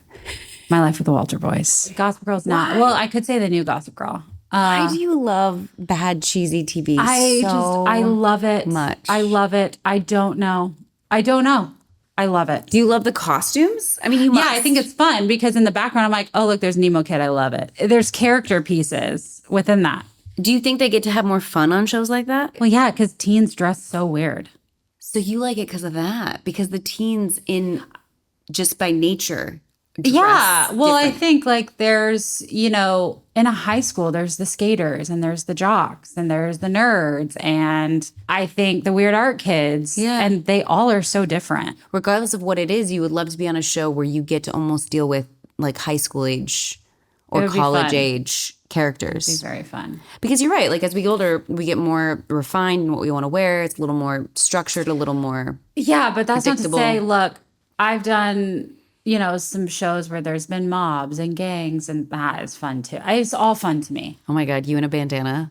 My Life with the Walter Boys. Gossip Girl's not. Well, I could say the new Gossip Girl. Why do you love bad cheesy TV I love it. Much. I love it. I don't know. I love it. Do you love the costumes? I mean, you must. Yeah, I think it's fun because in the background, I'm like, oh, look, there's Nemo Kid. I love it. There's character pieces within that. Do you think they get to have more fun on shows like that? Well, yeah, because teens dress so weird. So you like it because of that? Because the teens just by nature. Yeah. Well, different. I think like there's, in a high school, there's the skaters and there's the jocks and there's the nerds. And I think the weird art kids. Yeah. And they all are so different. Regardless of what it is, you would love to be on a show where you get to almost deal with like high school age or college age characters. It'd be very fun. Because you're right. Like as we get older, we get more refined in what we want to wear. It's a little more structured, a little more Yeah, but that's not to say, look, I've done, some shows where there's been mobs and gangs, and that is fun too. It's all fun to me. Oh my God, you in a bandana?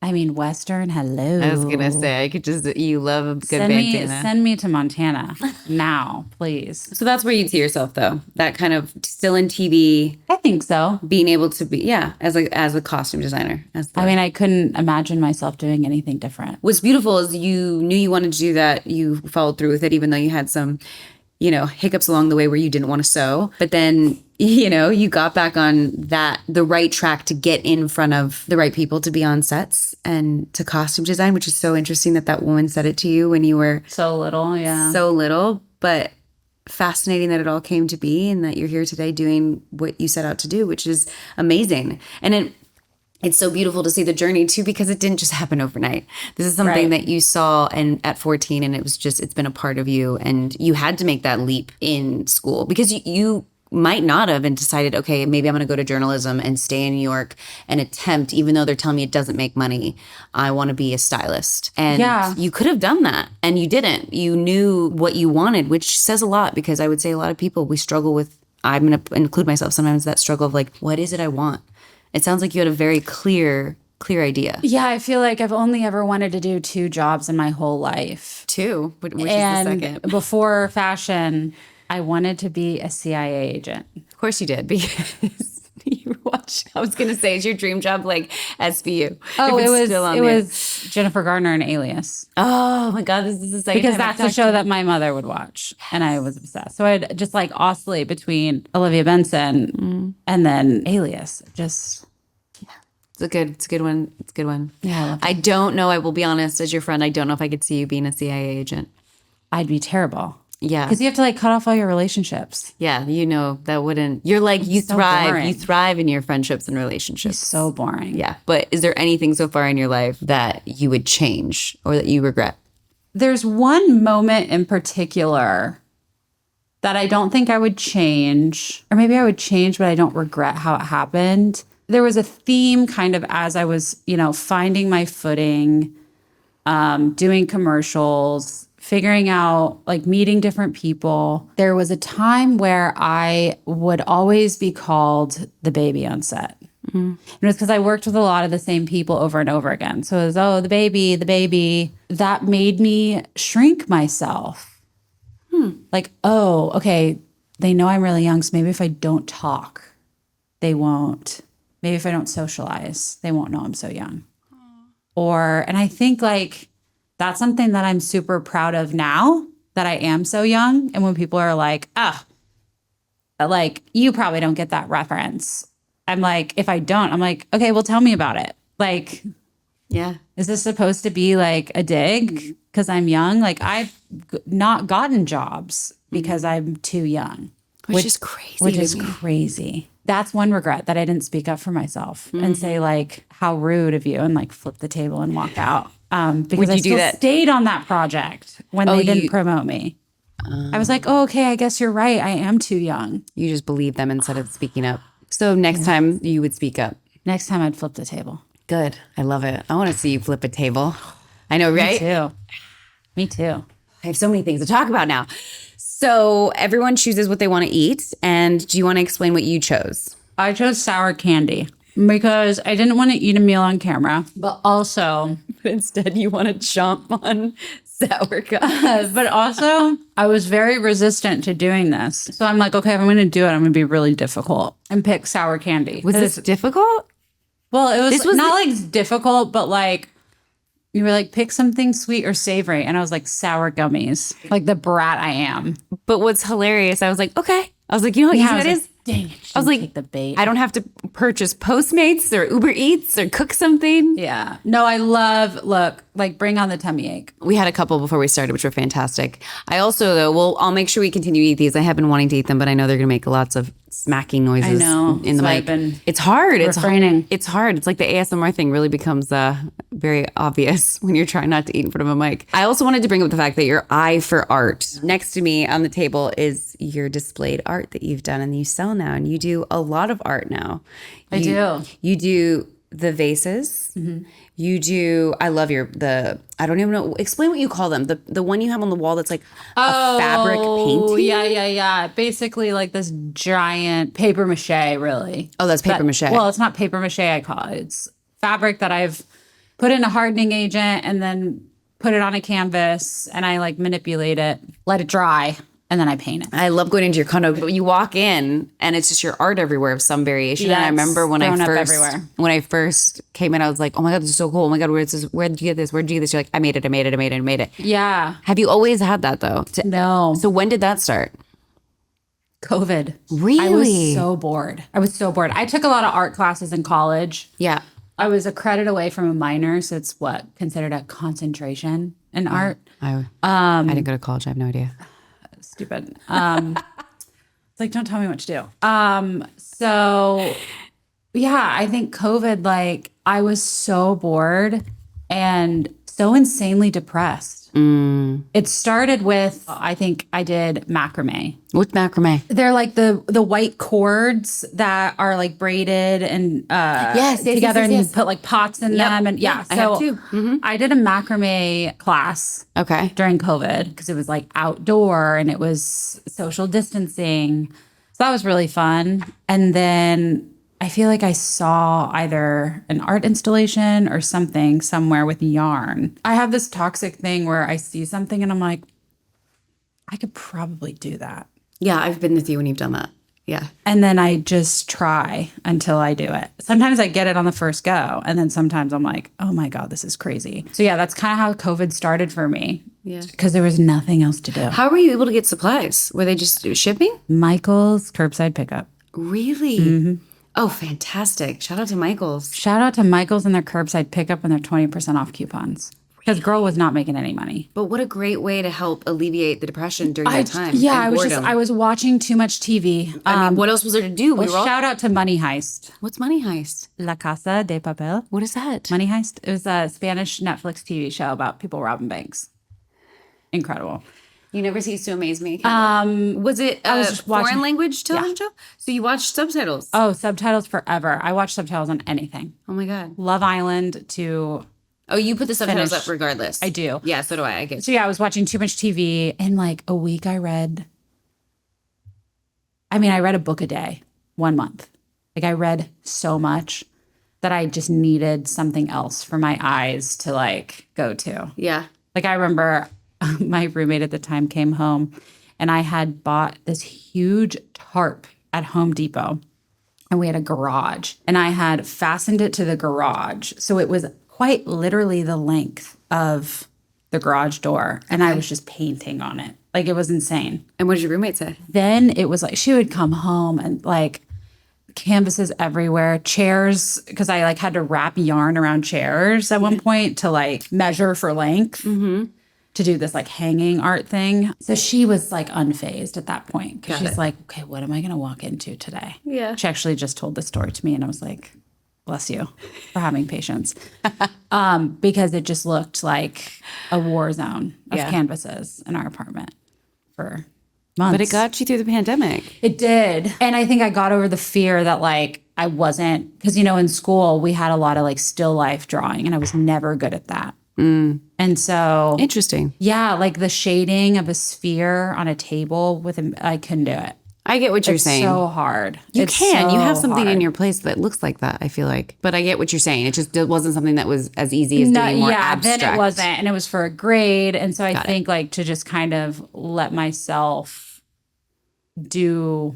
I mean, Western, hello. I was going to say, you love a good bandana. Send me to Montana now, please. So that's where you see yourself, though. That kind of still in TV. I think so. Being able to be, as a costume designer. I couldn't imagine myself doing anything different. What's beautiful is you knew you wanted to do that. You followed through with it, even though you had some, hiccups along the way where you didn't want to sew. But then you got back on the right track to get in front of the right people to be on sets and to costume design, which is so interesting that woman said it to you when you were so little. Yeah. So little, but fascinating that it all came to be and that you're here today doing what you set out to do, which is amazing. And it's so beautiful to see the journey too, because it didn't just happen overnight. This is something that you saw at 14 and it's been a part of you, and you had to make that leap in school because you might not have and decided, okay, maybe I'm going to go to journalism and stay in New York and attempt, even though they're telling me it doesn't make money, I want to be a stylist. And you could have done that and you didn't. You knew what you wanted, which says a lot, because I would say a lot of people, we struggle with, I'm going to include myself sometimes, that struggle of like, what is it I want? It sounds like you had a very clear idea. Yeah, I feel like I've only ever wanted to do 2 jobs in my whole life. 2? Which is the second? Before fashion, I wanted to be a CIA agent. Of course you did, because you watch. I was going to say, is your dream job like SVU? Oh, it was Jennifer Garner in Alias. Oh my God, this is the second because that's the show that my mother would watch, and I was obsessed. So I'd just like oscillate between Olivia Benson and then Alias. Just it's a good one. It's a good one. Yeah, I don't know. I will be honest, as your friend, I don't know if I could see you being a CIA agent. I'd be terrible. Yeah. Because you have to like cut off all your relationships. Yeah. That wouldn't, you're like, you thrive. Boring. You thrive in your friendships and relationships. It's so boring. Yeah. But is there anything so far in your life that you would change or that you regret? There's one moment in particular that I don't think I would change, or maybe I would change, but I don't regret how it happened. There was a theme kind of as I was, finding my footing, doing commercials, figuring out, like meeting different people. There was a time where I would always be called the baby on set. Mm-hmm. And it was because I worked with a lot of the same people over and over again. So it was, the baby. That made me shrink myself. Like, okay, they know I'm really young, so maybe if I don't talk, they won't. Maybe if I don't socialize, they won't know I'm so young. And I think like, that's something that I'm super proud of now that I am so young. And when people are like, like, you probably don't get that reference. I'm like, if I don't, I'm like, okay, well, tell me about it. Like, Yeah. Is this supposed to be like a dig because I'm young? Like I've not gotten jobs because I'm too young. Which is crazy. Which is crazy. That's one regret that I didn't speak up for myself and say like, how rude of you, and like flip the table and walk out. Because I still stayed on that project when they didn't promote me. I was like, oh, okay, I guess you're right. I am too young. You just believe them instead of speaking up. So next time you would speak up. Next time I'd flip the table. Good. I love it. I want to see you flip a table. I know, right? Me too. I have so many things to talk about now. So everyone chooses what they want to eat. And do you want to explain what you chose? I chose sour candy because I didn't want to eat a meal on camera, but also... Instead, you want to chomp on sour gum. But also, I was very resistant to doing this. So I'm like, okay, if I'm going to do it, I'm going to be really difficult and pick sour candy. Was this difficult? Well, it was not like difficult, but like, you were like, pick something sweet or savory. And I was like, sour gummies, like the brat I am. But what's hilarious, I was like, okay. I was like, you know what easy that is? Dang it. I was like, the bait. I don't have to purchase Postmates or Uber Eats or cook something. Yeah. No, I look, like bring on the tummy ache. We had a couple before we started, which were fantastic. I also, though, I'll make sure we continue to eat these. I have been wanting to eat them, but I know they're going to make lots of smacking noises. I know. In the mic. It's hard. Refraining. It's hard. It's like the ASMR thing really becomes very obvious when you're trying not to eat in front of a mic. I also wanted to bring up the fact that your eye for art. Next to me on the table is your displayed art that you've done and you sell now. And you do a lot of art now. I do. You do the vases. Mm-hmm. You do, I love I don't even know, explain what you call them. The one you have on the wall that's like a fabric painting. Yeah. Basically like this giant paper mache, really. Oh, that's paper mache. Well, it's not paper mache, I call it. It's fabric that I've put in a hardening agent and then put it on a canvas and I like manipulate it, let it dry. And then I paint it. I love going into your condo, but you walk in and it's just your art everywhere of some variation. Yeah, and I remember when I first came in, I was like, oh my God, this is so cool. Oh my God, where did you get this? Where did you get this? You're like, I made it. Yeah. Have you always had that though? No. So when did that start? COVID. Really? I was so bored. I took a lot of art classes in college. Yeah. I was a credit away from a minor, so it's considered a concentration in art. I didn't go to college. I have no idea. Stupid. It's like, don't tell me what to do. So yeah, I think COVID, like I was so bored and so insanely depressed. It started with, I think I did macrame. What's macrame? They're like the white cords that are like braided and together and you put like pots in them. And so I have too. Mm-hmm. I did a macrame class during COVID because it was like outdoor and it was social distancing. So that was really fun. And then I feel like I saw either an art installation or something somewhere with yarn. I have this toxic thing where I see something and I'm like, I could probably do that. Yeah, I've been with you when you've done that. Yeah. And then I just try until I do it. Sometimes I get it on the first go. And then sometimes I'm like, oh my God, this is crazy. So yeah, that's kind of how COVID started for me. Yeah. Because there was nothing else to do. How were you able to get supplies? Were they just shipping? Michael's curbside pickup. Really? Mm-hmm. Oh, fantastic. Shout out to Michael's. Shout out to Michael's and their curbside pickup and their 20% off coupons. Because girl was not making any money. But what a great way to help alleviate the depression during that time. Yeah, I was watching too much TV. What else was there to do? Shout out to Money Heist. What's Money Heist? La Casa de Papel. What is that? Money Heist. It was a Spanish Netflix TV show about people robbing banks. Incredible. You never cease to amaze me. Was it a foreign language television show? So you watched subtitles? Oh, subtitles forever. I watch subtitles on anything. Oh my God. Love Island to... Oh, you put the subtitles up regardless. I do. Yeah, so do I. I get you. So yeah, I was watching too much TV. In like a week I read a book a day, 1 month. Like I read so much that I just needed something else for my eyes to like go to. Yeah. Like I remember my roommate at the time came home and I had bought this huge tarp at Home Depot and we had a garage and I had fastened it to the garage. So it was quite literally the length of the garage door. And I was just painting on it. Like it was insane. And what did your roommate say? Then it was like, she would come home and like canvases everywhere, chairs, because I like had to wrap yarn around chairs at one point to like measure for length to do this like hanging art thing. So she was like unfazed at that point because she's like, okay, what am I going to walk into today? Yeah. She actually just told this story to me and I was like, bless you for having patience. Because it just looked like a war zone of canvases in our apartment for months. But it got you through the pandemic. It did. And I think I got over the fear that like I wasn't, because, you know, in school we had a lot of like still life drawing and I was never good at that. And so. Interesting. Yeah. Like the shading of a sphere on a table I couldn't do it. I get what you're saying. It's so hard. You have something in your place that looks like that, I feel like. But I get what you're saying. It just wasn't something that was as easy as doing more abstract. Then it wasn't. And it was for a grade. And so I think like to just kind of let myself do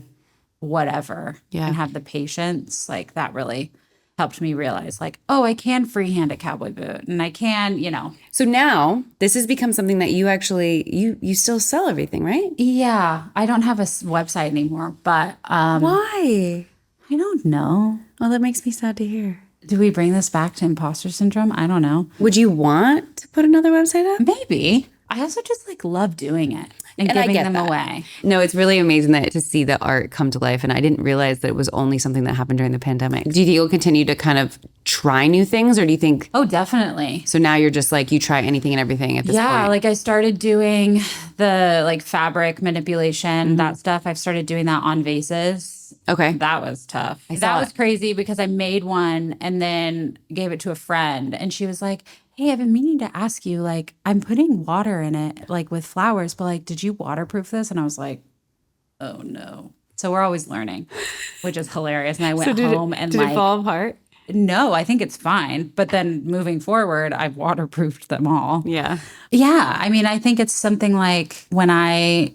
whatever and have the patience, like that really helped me realize like, oh, I can freehand a cowboy boot and I can, you know. So now this has become something that you actually, you still sell everything, right? Yeah. I don't have a website anymore, but. Why? I don't know. Oh, that makes me sad to hear. Do we bring this back to imposter syndrome? I don't know. Would you want to put another website up? Maybe. I also just like love doing it and giving them away. No, it's really amazing to see the art come to life. And I didn't realize that it was only something that happened during the pandemic. Do you think you'll continue to kind of try new things or do you think? Oh, definitely. So now you're just like, you try anything and everything at this point. Yeah, like I started doing the like fabric manipulation, that stuff. I've started doing that on vases. Okay. That was tough. That was crazy because I made one and then gave it to a friend and she was like, hey, I've been meaning to ask you, like, I'm putting water in it, like with flowers, but like, did you waterproof this? And I was like, oh no. So we're always learning, which is hilarious. And I went home and did it fall apart? No, I think it's fine. But then moving forward, I've waterproofed them all. Yeah. Yeah. I mean, I think it's something like when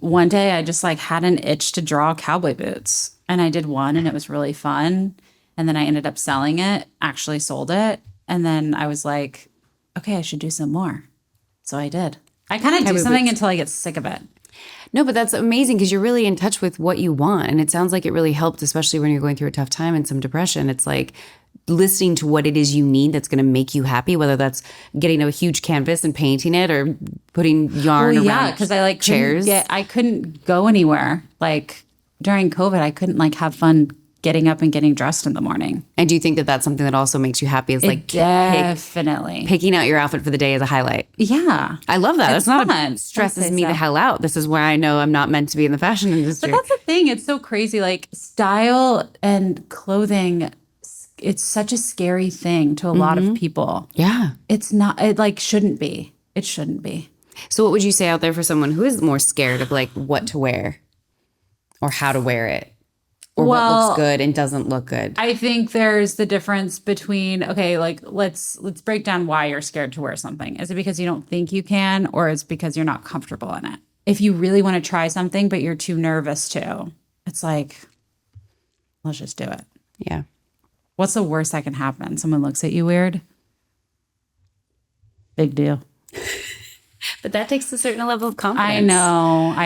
one day I just like had an itch to draw cowboy boots and I did one and it was really fun. And then I ended up selling it, actually sold it. And then I was like, okay, I should do some more. So I did. I kind of do something until I get sick of it. No, but that's amazing because you're really in touch with what you want. And it sounds like it really helped, especially when you're going through a tough time and some depression. It's like listening to what it is you need that's going to make you happy, whether that's getting a huge canvas and painting it or putting yarn around because I like chairs. I couldn't go anywhere. Like during COVID, I couldn't like have fun getting up and getting dressed in the morning. And do you think that that's something that also makes you happy? Is like definitely picking out your outfit for the day is a highlight. Yeah, I love that. It's not fun. Stresses me the hell out. This is where I know I'm not meant to be in the fashion industry. But that's the thing. It's so crazy. Like style and clothing, it's such a scary thing to a lot of people. Yeah, it's not. It like shouldn't be. It shouldn't be. So what would you say out there for someone who is more scared of like what to wear or how to wear it? Or what looks good and doesn't look good? I think there's the difference between, okay, like let's break down why you're scared to wear something. Is it because you don't think you can, or is it because you're not comfortable in it? If you really want to try something, but you're too nervous to, it's like, let's just do it. Yeah. What's the worst that can happen? Someone looks at you weird? Big deal. But that takes a certain level of confidence. I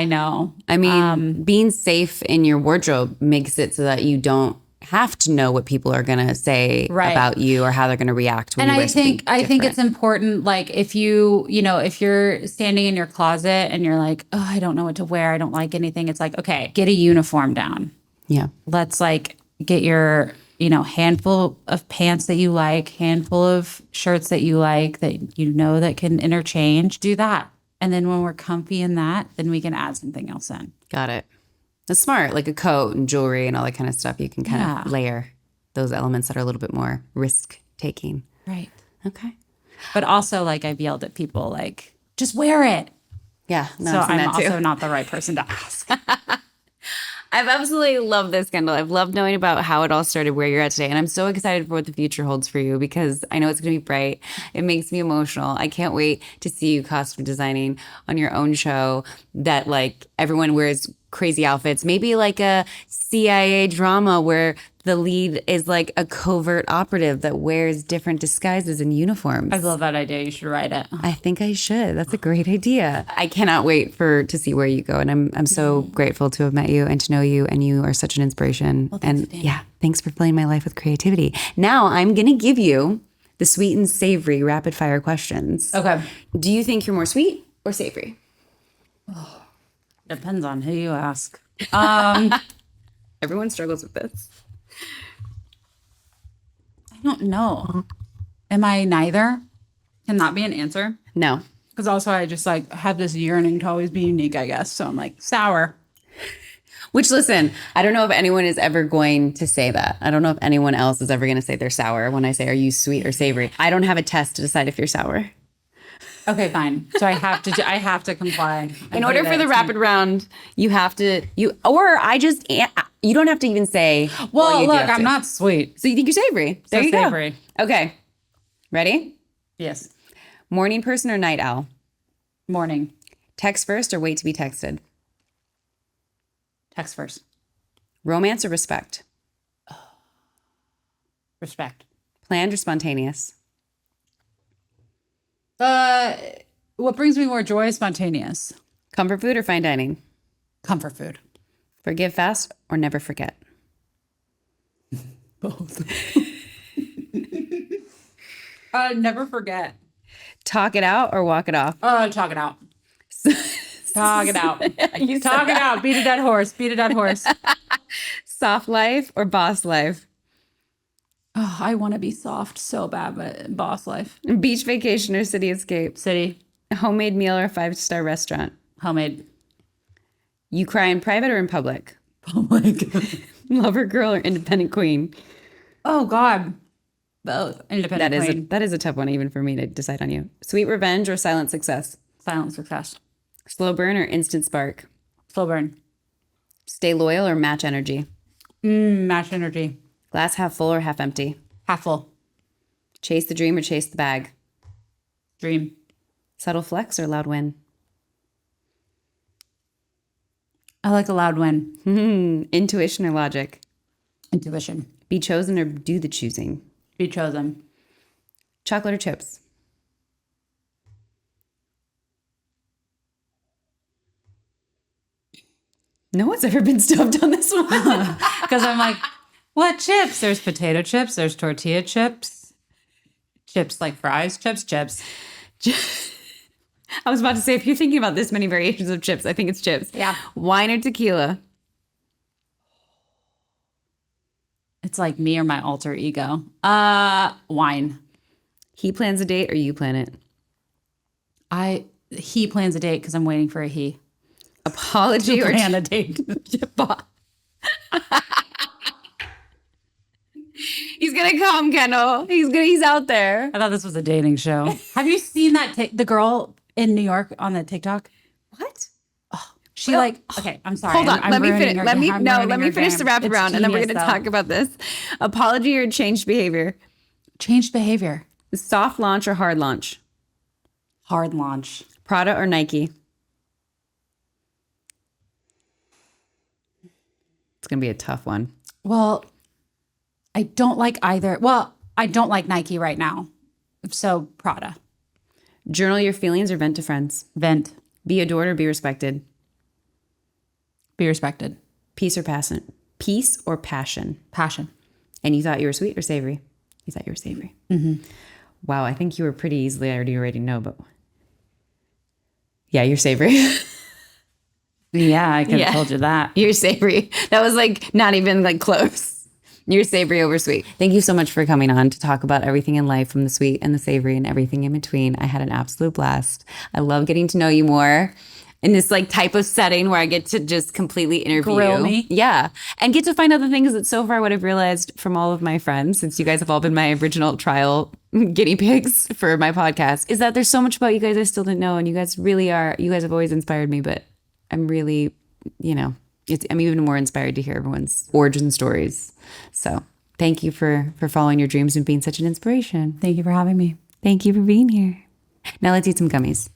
know. I mean, being safe in your wardrobe makes it so that you don't have to know what people are going to say about you or how they're going to react when you wear something different. I think it's important, like if if you're standing in your closet and you're like, oh, I don't know what to wear, I don't like anything. It's like, okay, get a uniform down. Yeah. Let's like get your handful of pants that you like, handful of shirts that you like that that can interchange. Do that. And then when we're comfy in that, then we can add something else in. Got it. That's smart. Like a coat and jewelry and all that kind of stuff. You can kind of layer those elements that are a little bit more risk taking. Right. Okay. But also like I've yelled at people like, just wear it. Yeah. No, so I'm also not the right person to ask. I've absolutely loved this, Kendal. I've loved knowing about how it all started, where you're at today. And I'm so excited for what the future holds for you because I know it's going to be bright. It makes me emotional. I can't wait to see you costume designing on your own show that like everyone wears crazy outfits. Maybe like a CIA drama where the lead is like a covert operative that wears different disguises and uniforms. I love that idea. You should write it. I think I should. That's a great idea. I cannot wait to see where you go. And I'm so grateful to have met you and to know you. And you are such an inspiration. Well, and thanks for filling my life with creativity. Now I'm going to give you the sweet and savory rapid fire questions. Okay. Do you think you're more sweet or savory? Oh, depends on who you ask. Everyone struggles with this. I don't know. Am I neither? Can that be an answer? No. Because also I just like have this yearning to always be unique, I guess. So I'm like sour. Which, listen, I don't know if anyone is ever going to say that. I don't know if anyone else is ever going to say they're sour when I say, are you sweet or savory? I don't have a test to decide if you're sour. Okay, fine. So I have to comply. In order for the rapid round, you have to, you don't have to even say, well look, I'm not sweet. So you think you're savory. There you savory. Go. Okay. Ready? Yes. Morning person or night owl? Morning. Text first or wait to be texted? Text first. Romance or respect? Respect. Planned or spontaneous? What brings me more joy is spontaneous. Comfort food or fine dining? Comfort food. Forgive fast or never forget? Both. Never forget. Talk it out or walk it off? Talk it out. Talk it out. Talk it out. Beat a dead horse. Beat a dead horse. Soft life or boss life? Oh, I want to be soft so bad, but boss life. Beach vacation or city escape? City. Homemade meal or 5-star restaurant? Homemade. You cry in private or in public? Oh my God. Lover girl or independent queen? Oh God. Both. Independent queen. That is a tough one even for me to decide on you. Sweet revenge or silent success? Silent success. Slow burn or instant spark? Slow burn. Stay loyal or match energy? Match energy. Glass half full or half empty? Half full. Chase the dream or chase the bag? Dream. Subtle flex or loud win? I like a loud win. Intuition or logic? Intuition. Be chosen or do the choosing? Be chosen. Chocolate or chips? No one's ever been stumped on this one. Because I'm like, what chips? There's potato chips. There's tortilla chips. Chips like fries. Chips. I was about to say, if you're thinking about this many variations of chips, I think it's chips. Yeah. Wine or tequila? It's like me or my alter ego. Wine. He plans a date or you plan it? He plans a date because I'm waiting for a he. Apology or plan a date. He's gonna come, Kendal. He's out there. I thought this was a dating show. Have you seen that the girl in New York on the TikTok? What? Okay, I'm sorry. Hold on. Let me finish. Let me finish the rapid round, and then we're genius, gonna talk about this. Apology or changed behavior? Changed behavior. Soft launch or hard launch? Hard launch. Prada or Nike? It's gonna be a tough one. Well, I don't like either. Well, I don't like Nike right now. So Prada. Journal your feelings or vent to friends? Vent. Be adored or be respected? Be respected. Peace or passion? Peace or passion? Passion. And you thought you were sweet or savory? You thought you were savory. Mm-hmm. Wow, I think you were pretty easily. I already know, but yeah, you're savory. Yeah, I could have told you that. You're savory. That was like not even like close. You're savory over sweet. Thank you so much for coming on to talk about everything in life, from the sweet and the savory and everything in between. I had an absolute blast. I love getting to know you more in this like type of setting where I get to just completely interview. Grill me. Yeah. And get to find out the things that so far what I've realized from all of my friends, since you guys have all been my original trial guinea pigs for my podcast, is that there's so much about you guys I still didn't know. And you guys really are, you guys have always inspired me, but I'm really, I'm even more inspired to hear everyone's origin stories. So thank you for following your dreams and being such an inspiration. Thank you for having me. Thank you for being here. Now let's eat some gummies.